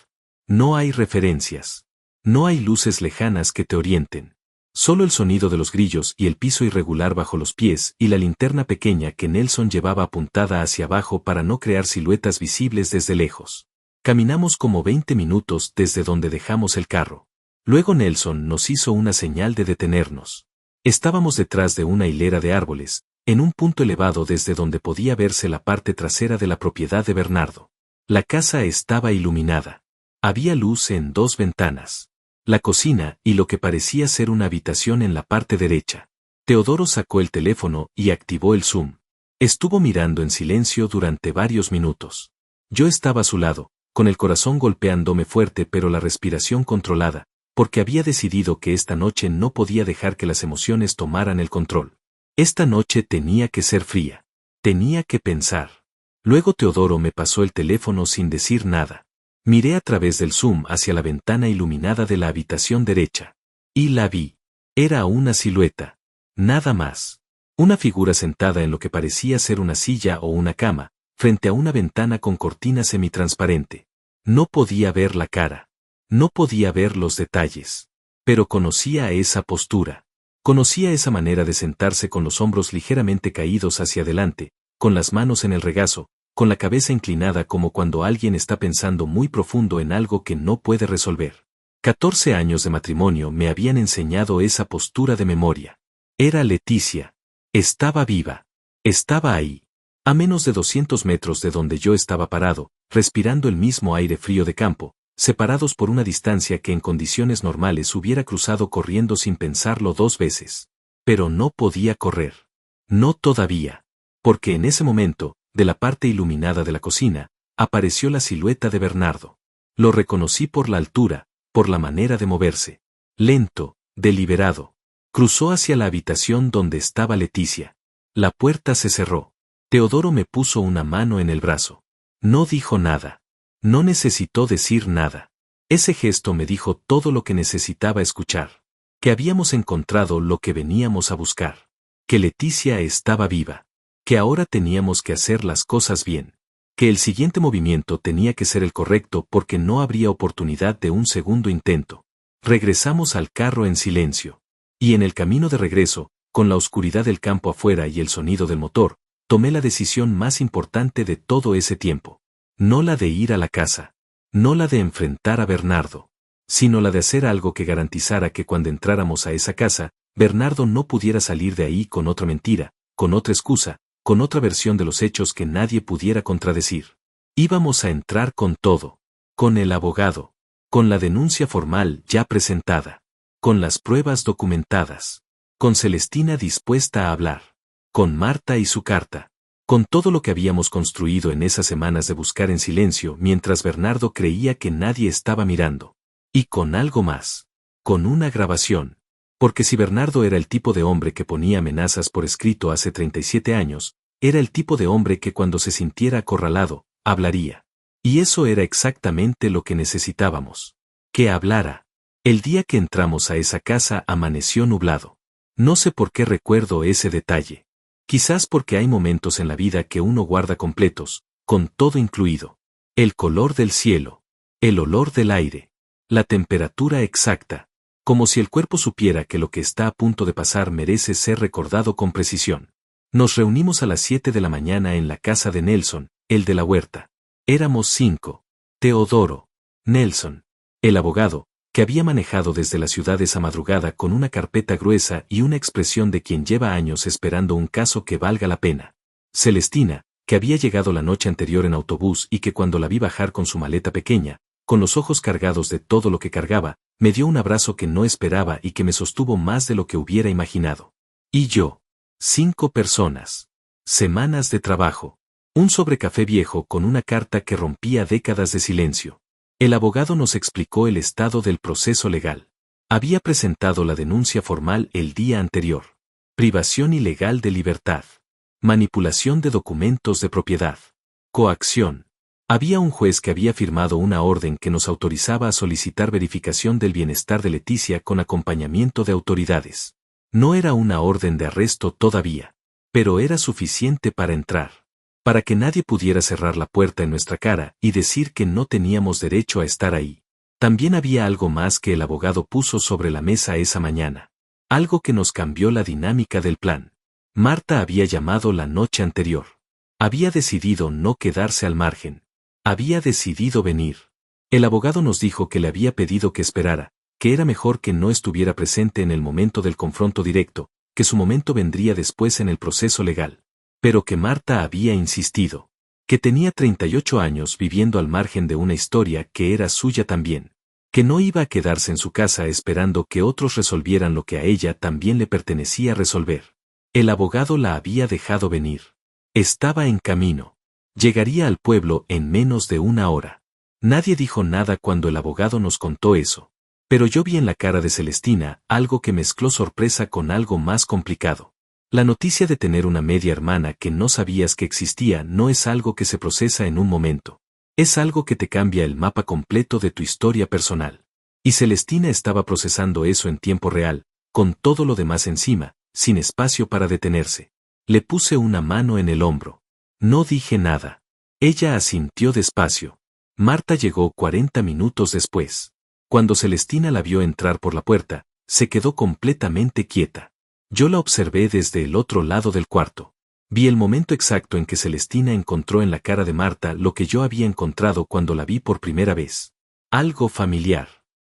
No hay referencias. No hay luces lejanas que te orienten. Solo el sonido de los grillos y el piso irregular bajo los pies y la linterna pequeña que Nelson llevaba apuntada hacia abajo para no crear siluetas visibles desde lejos. Caminamos como 20 minutos desde donde dejamos el carro. Luego Nelson nos hizo una señal de detenernos. Estábamos detrás de una hilera de árboles, en un punto elevado desde donde podía verse la parte trasera de la propiedad de Bernardo. La casa estaba iluminada. Había luz en 2 ventanas. La cocina y lo que parecía ser una habitación en la parte derecha. Teodoro sacó el teléfono y activó el zoom. Estuvo mirando en silencio durante varios minutos. Yo estaba a su lado, con el corazón golpeándome fuerte pero la respiración controlada, porque había decidido que esta noche no podía dejar que las emociones tomaran el control. Esta noche tenía que ser fría. Tenía que pensar. Luego Teodoro me pasó el teléfono sin decir nada. Miré a través del zoom hacia la ventana iluminada de la habitación derecha. Y la vi. Era una silueta. Nada más. Una figura sentada en lo que parecía ser una silla o una cama, frente a una ventana con cortina semitransparente. No podía ver la cara. No podía ver los detalles. Pero conocía esa postura. Conocía esa manera de sentarse con los hombros ligeramente caídos hacia adelante, con las manos en el regazo, con la cabeza inclinada como cuando alguien está pensando muy profundo en algo que no puede resolver. 14 años de matrimonio me habían enseñado esa postura de memoria. Era Leticia. Estaba viva. Estaba ahí. A menos de 200 metros de donde yo estaba parado, respirando el mismo aire frío de campo, separados por una distancia que en condiciones normales hubiera cruzado corriendo sin pensarlo 2 veces. Pero no podía correr. No todavía. Porque en ese momento, de la parte iluminada de la cocina, apareció la silueta de Bernardo. Lo reconocí por la altura, por la manera de moverse. Lento, deliberado. Cruzó hacia la habitación donde estaba Leticia. La puerta se cerró. Teodoro me puso una mano en el brazo. No dijo nada. No necesitó decir nada. Ese gesto me dijo todo lo que necesitaba escuchar. Que habíamos encontrado lo que veníamos a buscar. Que Leticia estaba viva. Que ahora teníamos que hacer las cosas bien. Que el siguiente movimiento tenía que ser el correcto porque no habría oportunidad de un segundo intento. Regresamos al carro en silencio. Y en el camino de regreso, con la oscuridad del campo afuera y el sonido del motor, tomé la decisión más importante de todo ese tiempo. No la de ir a la casa. No la de enfrentar a Bernardo. Sino la de hacer algo que garantizara que cuando entráramos a esa casa, Bernardo no pudiera salir de ahí con otra mentira, con otra excusa, con otra versión de los hechos que nadie pudiera contradecir. Íbamos a entrar con todo. Con el abogado. Con la denuncia formal ya presentada. Con las pruebas documentadas. Con Celestina dispuesta a hablar. Con Marta y su carta. Con todo lo que habíamos construido en esas semanas de buscar en silencio mientras Bernardo creía que nadie estaba mirando. Y con algo más. Con una grabación. Porque si Bernardo era el tipo de hombre que ponía amenazas por escrito hace 37 años, era el tipo de hombre que cuando se sintiera acorralado, hablaría. Y eso era exactamente lo que necesitábamos. Que hablara. El día que entramos a esa casa amaneció nublado. No sé por qué recuerdo ese detalle. Quizás porque hay momentos en la vida que uno guarda completos, con todo incluido. El color del cielo. El olor del aire. La temperatura exacta. Como si el cuerpo supiera que lo que está a punto de pasar merece ser recordado con precisión. Nos reunimos a las 7 de la mañana en la casa de Nelson, el de la huerta. Éramos 5. Teodoro, Nelson, el abogado, que había manejado desde la ciudad esa madrugada con una carpeta gruesa y una expresión de quien lleva años esperando un caso que valga la pena. Celestina, que había llegado la noche anterior en autobús y que cuando la vi bajar con su maleta pequeña, con los ojos cargados de todo lo que cargaba, me dio un abrazo que no esperaba y que me sostuvo más de lo que hubiera imaginado. Y yo. 5 personas. Semanas de trabajo. Un sobrecafé viejo con una carta que rompía décadas de silencio. El abogado nos explicó el estado del proceso legal. Había presentado la denuncia formal el día anterior. Privación ilegal de libertad. Manipulación de documentos de propiedad. Coacción. Había un juez que había firmado una orden que nos autorizaba a solicitar verificación del bienestar de Leticia con acompañamiento de autoridades. No era una orden de arresto todavía, pero era suficiente para entrar. Para que nadie pudiera cerrar la puerta en nuestra cara y decir que no teníamos derecho a estar ahí. También había algo más que el abogado puso sobre la mesa esa mañana. Algo que nos cambió la dinámica del plan. Marta había llamado la noche anterior. Había decidido no quedarse al margen. Había decidido venir. El abogado nos dijo que le había pedido que esperara, que era mejor que no estuviera presente en el momento del confronto directo, que su momento vendría después en el proceso legal. Pero que Marta había insistido. Que tenía 38 años viviendo al margen de una historia que era suya también. Que no iba a quedarse en su casa esperando que otros resolvieran lo que a ella también le pertenecía resolver. El abogado la había dejado venir. Estaba en camino. Llegaría al pueblo en menos de una hora. Nadie dijo nada cuando el abogado nos contó eso. Pero yo vi en la cara de Celestina algo que mezcló sorpresa con algo más complicado. La noticia de tener una media hermana que no sabías que existía no es algo que se procesa en un momento. Es algo que te cambia el mapa completo de tu historia personal. Y Celestina estaba procesando eso en tiempo real, con todo lo demás encima, sin espacio para detenerse. Le puse una mano en el hombro. No dije nada. Ella asintió despacio. Marta llegó 40 minutos después. Cuando Celestina la vio entrar por la puerta, se quedó completamente quieta. Yo la observé desde el otro lado del cuarto. Vi el momento exacto en que Celestina encontró en la cara de Marta lo que yo había encontrado cuando la vi por primera vez. Algo familiar.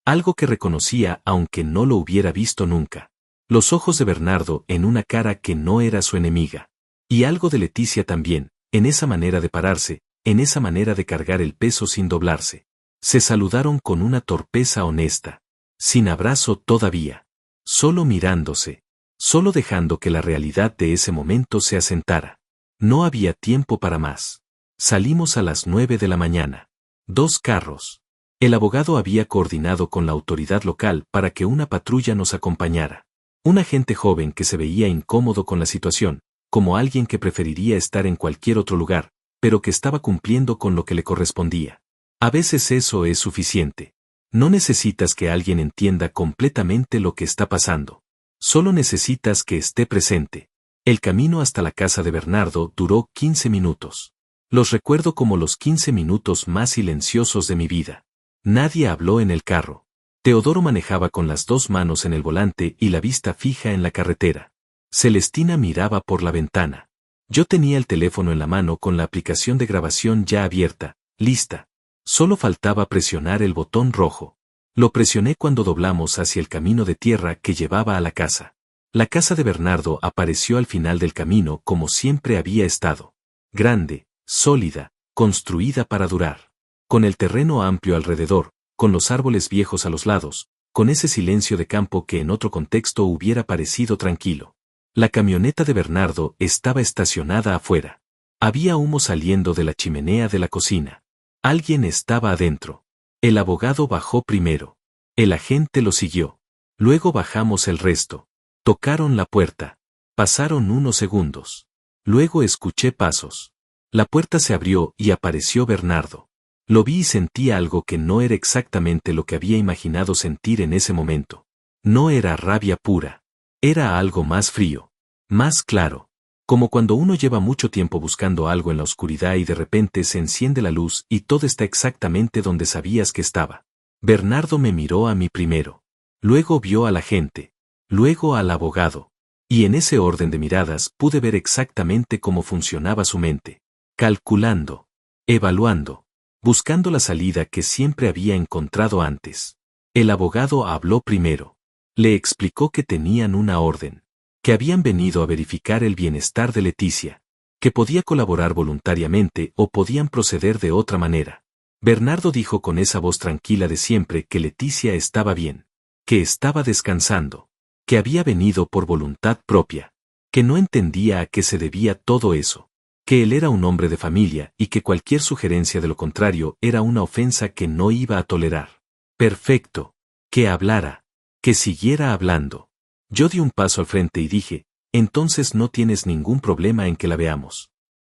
Algo que reconocía aunque no lo hubiera visto nunca. Los ojos de Bernardo en una cara que no era su enemiga. Y algo de Leticia también, en esa manera de pararse, en esa manera de cargar el peso sin doblarse. Se saludaron con una torpeza honesta. Sin abrazo todavía. Solo mirándose. Solo dejando que la realidad de ese momento se asentara. No había tiempo para más. Salimos a las 9 de la mañana. 2 carros. El abogado había coordinado con la autoridad local para que una patrulla nos acompañara. Un agente joven que se veía incómodo con la situación, como alguien que preferiría estar en cualquier otro lugar, pero que estaba cumpliendo con lo que le correspondía. A veces eso es suficiente. No necesitas que alguien entienda completamente lo que está pasando. Solo necesitas que esté presente. El camino hasta la casa de Bernardo duró 15 minutos. Los recuerdo como los 15 minutos más silenciosos de mi vida. Nadie habló en el carro. Teodoro manejaba con las 2 manos en el volante y la vista fija en la carretera. Celestina miraba por la ventana. Yo tenía el teléfono en la mano con la aplicación de grabación ya abierta, lista. Solo faltaba presionar el botón rojo. Lo presioné cuando doblamos hacia el camino de tierra que llevaba a la casa. La casa de Bernardo apareció al final del camino como siempre había estado. Grande, sólida, construida para durar. Con el terreno amplio alrededor, con los árboles viejos a los lados, con ese silencio de campo que en otro contexto hubiera parecido tranquilo. La camioneta de Bernardo estaba estacionada afuera. Había humo saliendo de la chimenea de la cocina. Alguien estaba adentro. El abogado bajó primero. El agente lo siguió. Luego bajamos el resto. Tocaron la puerta. Pasaron unos segundos. Luego escuché pasos. La puerta se abrió y apareció Bernardo. Lo vi y sentí algo que no era exactamente lo que había imaginado sentir en ese momento. No era rabia pura. Era algo más frío. Más claro. Como cuando uno lleva mucho tiempo buscando algo en la oscuridad y de repente se enciende la luz y todo está exactamente donde sabías que estaba. Bernardo me miró a mí primero. Luego vio a la gente. Luego al abogado. Y en ese orden de miradas pude ver exactamente cómo funcionaba su mente. Calculando. Evaluando. Buscando la salida que siempre había encontrado antes. El abogado habló primero. Le explicó que tenían una orden, que habían venido a verificar el bienestar de Leticia, que podía colaborar voluntariamente o podían proceder de otra manera. Bernardo dijo con esa voz tranquila de siempre que Leticia estaba bien, que estaba descansando, que había venido por voluntad propia, que no entendía a qué se debía todo eso, que él era un hombre de familia y que cualquier sugerencia de lo contrario era una ofensa que no iba a tolerar. Perfecto. Que hablara, que siguiera hablando. Yo di un paso al frente y dije, entonces no tienes ningún problema en que la veamos.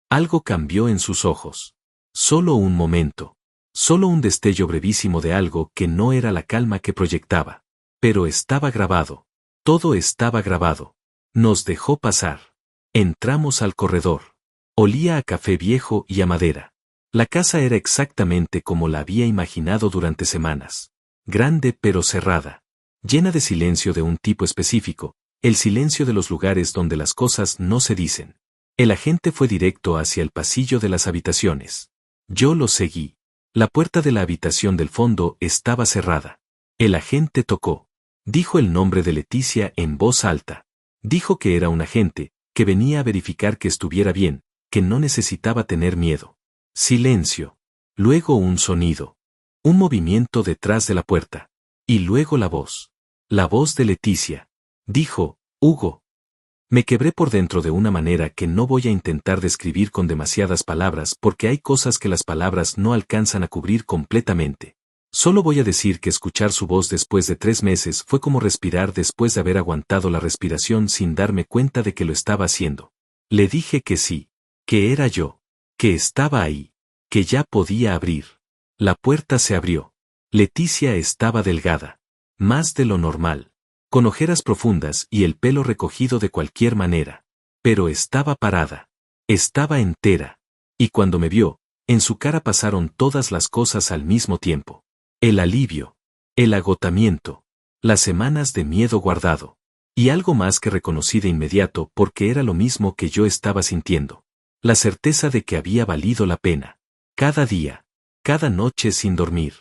Algo cambió en sus ojos. Solo un momento. Solo un destello brevísimo de algo que no era la calma que proyectaba. Pero estaba grabado. Todo estaba grabado. Nos dejó pasar. Entramos al corredor. Olía a café viejo y a madera. La casa era exactamente como la había imaginado durante semanas. Grande pero cerrada. Llena de silencio de un tipo específico, el silencio de los lugares donde las cosas no se dicen. El agente fue directo hacia el pasillo de las habitaciones. Yo lo seguí. La puerta de la habitación del fondo estaba cerrada. El agente tocó. Dijo el nombre de Leticia en voz alta. Dijo que era un agente, que venía a verificar que estuviera bien, que no necesitaba tener miedo. Silencio. Luego un sonido. Un movimiento detrás de la puerta. Y luego la voz. La voz de Leticia. Dijo, Hugo. Me quebré por dentro de una manera que no voy a intentar describir con demasiadas palabras porque hay cosas que las palabras no alcanzan a cubrir completamente. Solo voy a decir que escuchar su voz después de 3 meses fue como respirar después de haber aguantado la respiración sin darme cuenta de que lo estaba haciendo. Le dije que sí, que era yo, que estaba ahí, que ya podía abrir. La puerta se abrió. Leticia estaba delgada, más de lo normal, con ojeras profundas y el pelo recogido de cualquier manera. Pero estaba parada. Estaba entera. Y cuando me vio, en su cara pasaron todas las cosas al mismo tiempo. El alivio, el agotamiento, las semanas de miedo guardado. Y algo más que reconocí de inmediato porque era lo mismo que yo estaba sintiendo. La certeza de que había valido la pena. Cada día, cada noche sin dormir,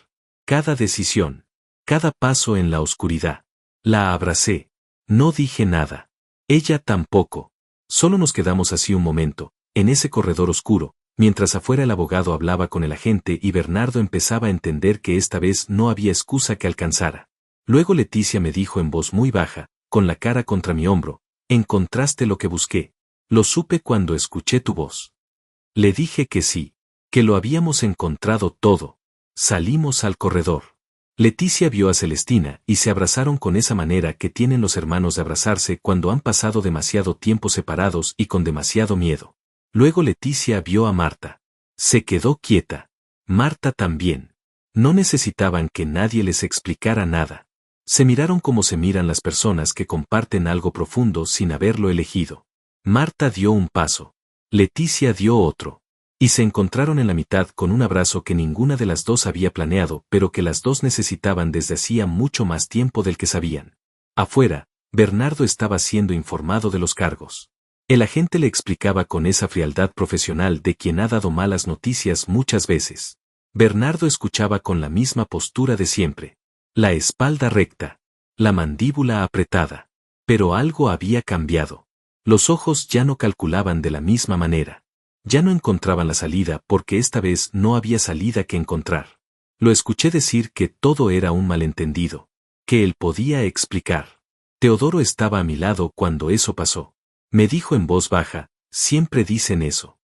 cada decisión, cada paso en la oscuridad. La abracé. No dije nada. Ella tampoco. Solo nos quedamos así un momento, en ese corredor oscuro, mientras afuera el abogado hablaba con el agente y Bernardo empezaba a entender que esta vez no había excusa que alcanzara. Luego Leticia me dijo en voz muy baja, con la cara contra mi hombro, encontraste lo que busqué. Lo supe cuando escuché tu voz. Le dije que sí, que lo habíamos encontrado todo. Salimos al corredor. Leticia vio a Celestina y se abrazaron con esa manera que tienen los hermanos de abrazarse cuando han pasado demasiado tiempo separados y con demasiado miedo. Luego Leticia vio a Marta. Se quedó quieta. Marta también. No necesitaban que nadie les explicara nada. Se miraron como se miran las personas que comparten algo profundo sin haberlo elegido. Marta dio un paso. Leticia dio otro. Y se encontraron en la mitad con un abrazo que ninguna de las dos había planeado, pero que las dos necesitaban desde hacía mucho más tiempo del que sabían. Afuera, Bernardo estaba siendo informado de los cargos. El agente le explicaba con esa frialdad profesional de quien ha dado malas noticias muchas veces. Bernardo escuchaba con la misma postura de siempre. La espalda recta. La mandíbula apretada. Pero algo había cambiado. Los ojos ya no calculaban de la misma manera. Ya no encontraban la salida porque esta vez no había salida que encontrar. Lo escuché decir que todo era un malentendido, que él podía explicar. Teodoro estaba a mi lado cuando eso pasó. Me dijo en voz baja, siempre dicen eso.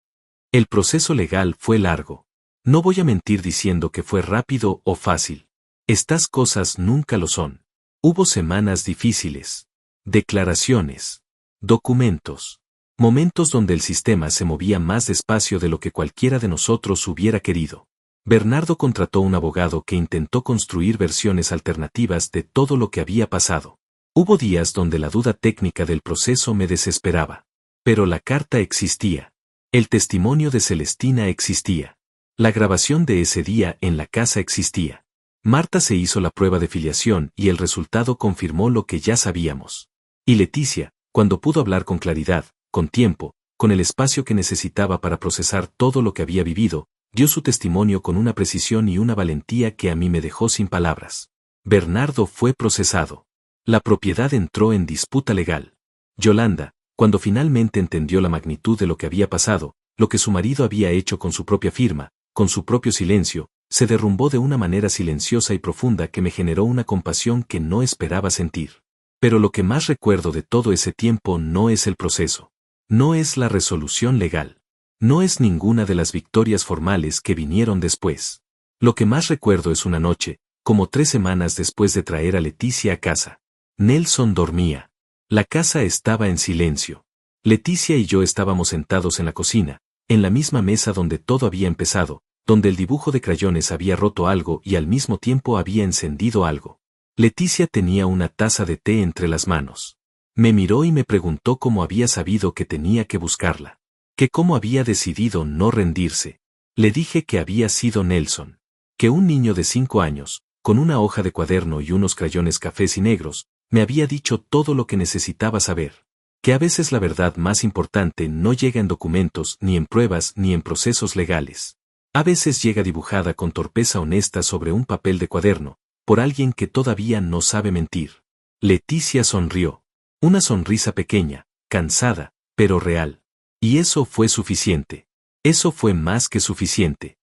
El proceso legal fue largo. No voy a mentir diciendo que fue rápido o fácil. Estas cosas nunca lo son. Hubo semanas difíciles. Declaraciones. Documentos. Momentos donde el sistema se movía más despacio de lo que cualquiera de nosotros hubiera querido. Bernardo contrató un abogado que intentó construir versiones alternativas de todo lo que había pasado. Hubo días donde la duda técnica del proceso me desesperaba. Pero la carta existía. El testimonio de Celestina existía. La grabación de ese día en la casa existía. Marta se hizo la prueba de filiación y el resultado confirmó lo que ya sabíamos. Y Leticia, cuando pudo hablar con claridad, con tiempo, con el espacio que necesitaba para procesar todo lo que había vivido, dio su testimonio con una precisión y una valentía que a mí me dejó sin palabras. Bernardo fue procesado. La propiedad entró en disputa legal. Yolanda, cuando finalmente entendió la magnitud de lo que había pasado, lo que su marido había hecho con su propia firma, con su propio silencio, se derrumbó de una manera silenciosa y profunda que me generó una compasión que no esperaba sentir. Pero lo que más recuerdo de todo ese tiempo no es el proceso. No es la resolución legal. No es ninguna de las victorias formales que vinieron después. Lo que más recuerdo es una noche, como 3 semanas después de traer a Leticia a casa. Nelson dormía. La casa estaba en silencio. Leticia y yo estábamos sentados en la cocina, en la misma mesa donde todo había empezado, donde el dibujo de crayones había roto algo y al mismo tiempo había encendido algo. Leticia tenía una taza de té entre las manos. Me miró y me preguntó cómo había sabido que tenía que buscarla. Que cómo había decidido no rendirse. Le dije que había sido Nelson. Que un niño de 5 años, con una hoja de cuaderno y unos crayones cafés y negros, me había dicho todo lo que necesitaba saber. Que a veces la verdad más importante no llega en documentos, ni en pruebas, ni en procesos legales. A veces llega dibujada con torpeza honesta sobre un papel de cuaderno, por alguien que todavía no sabe mentir. Leticia sonrió. Una sonrisa pequeña, cansada, pero real. Y eso fue suficiente. Eso fue más que suficiente.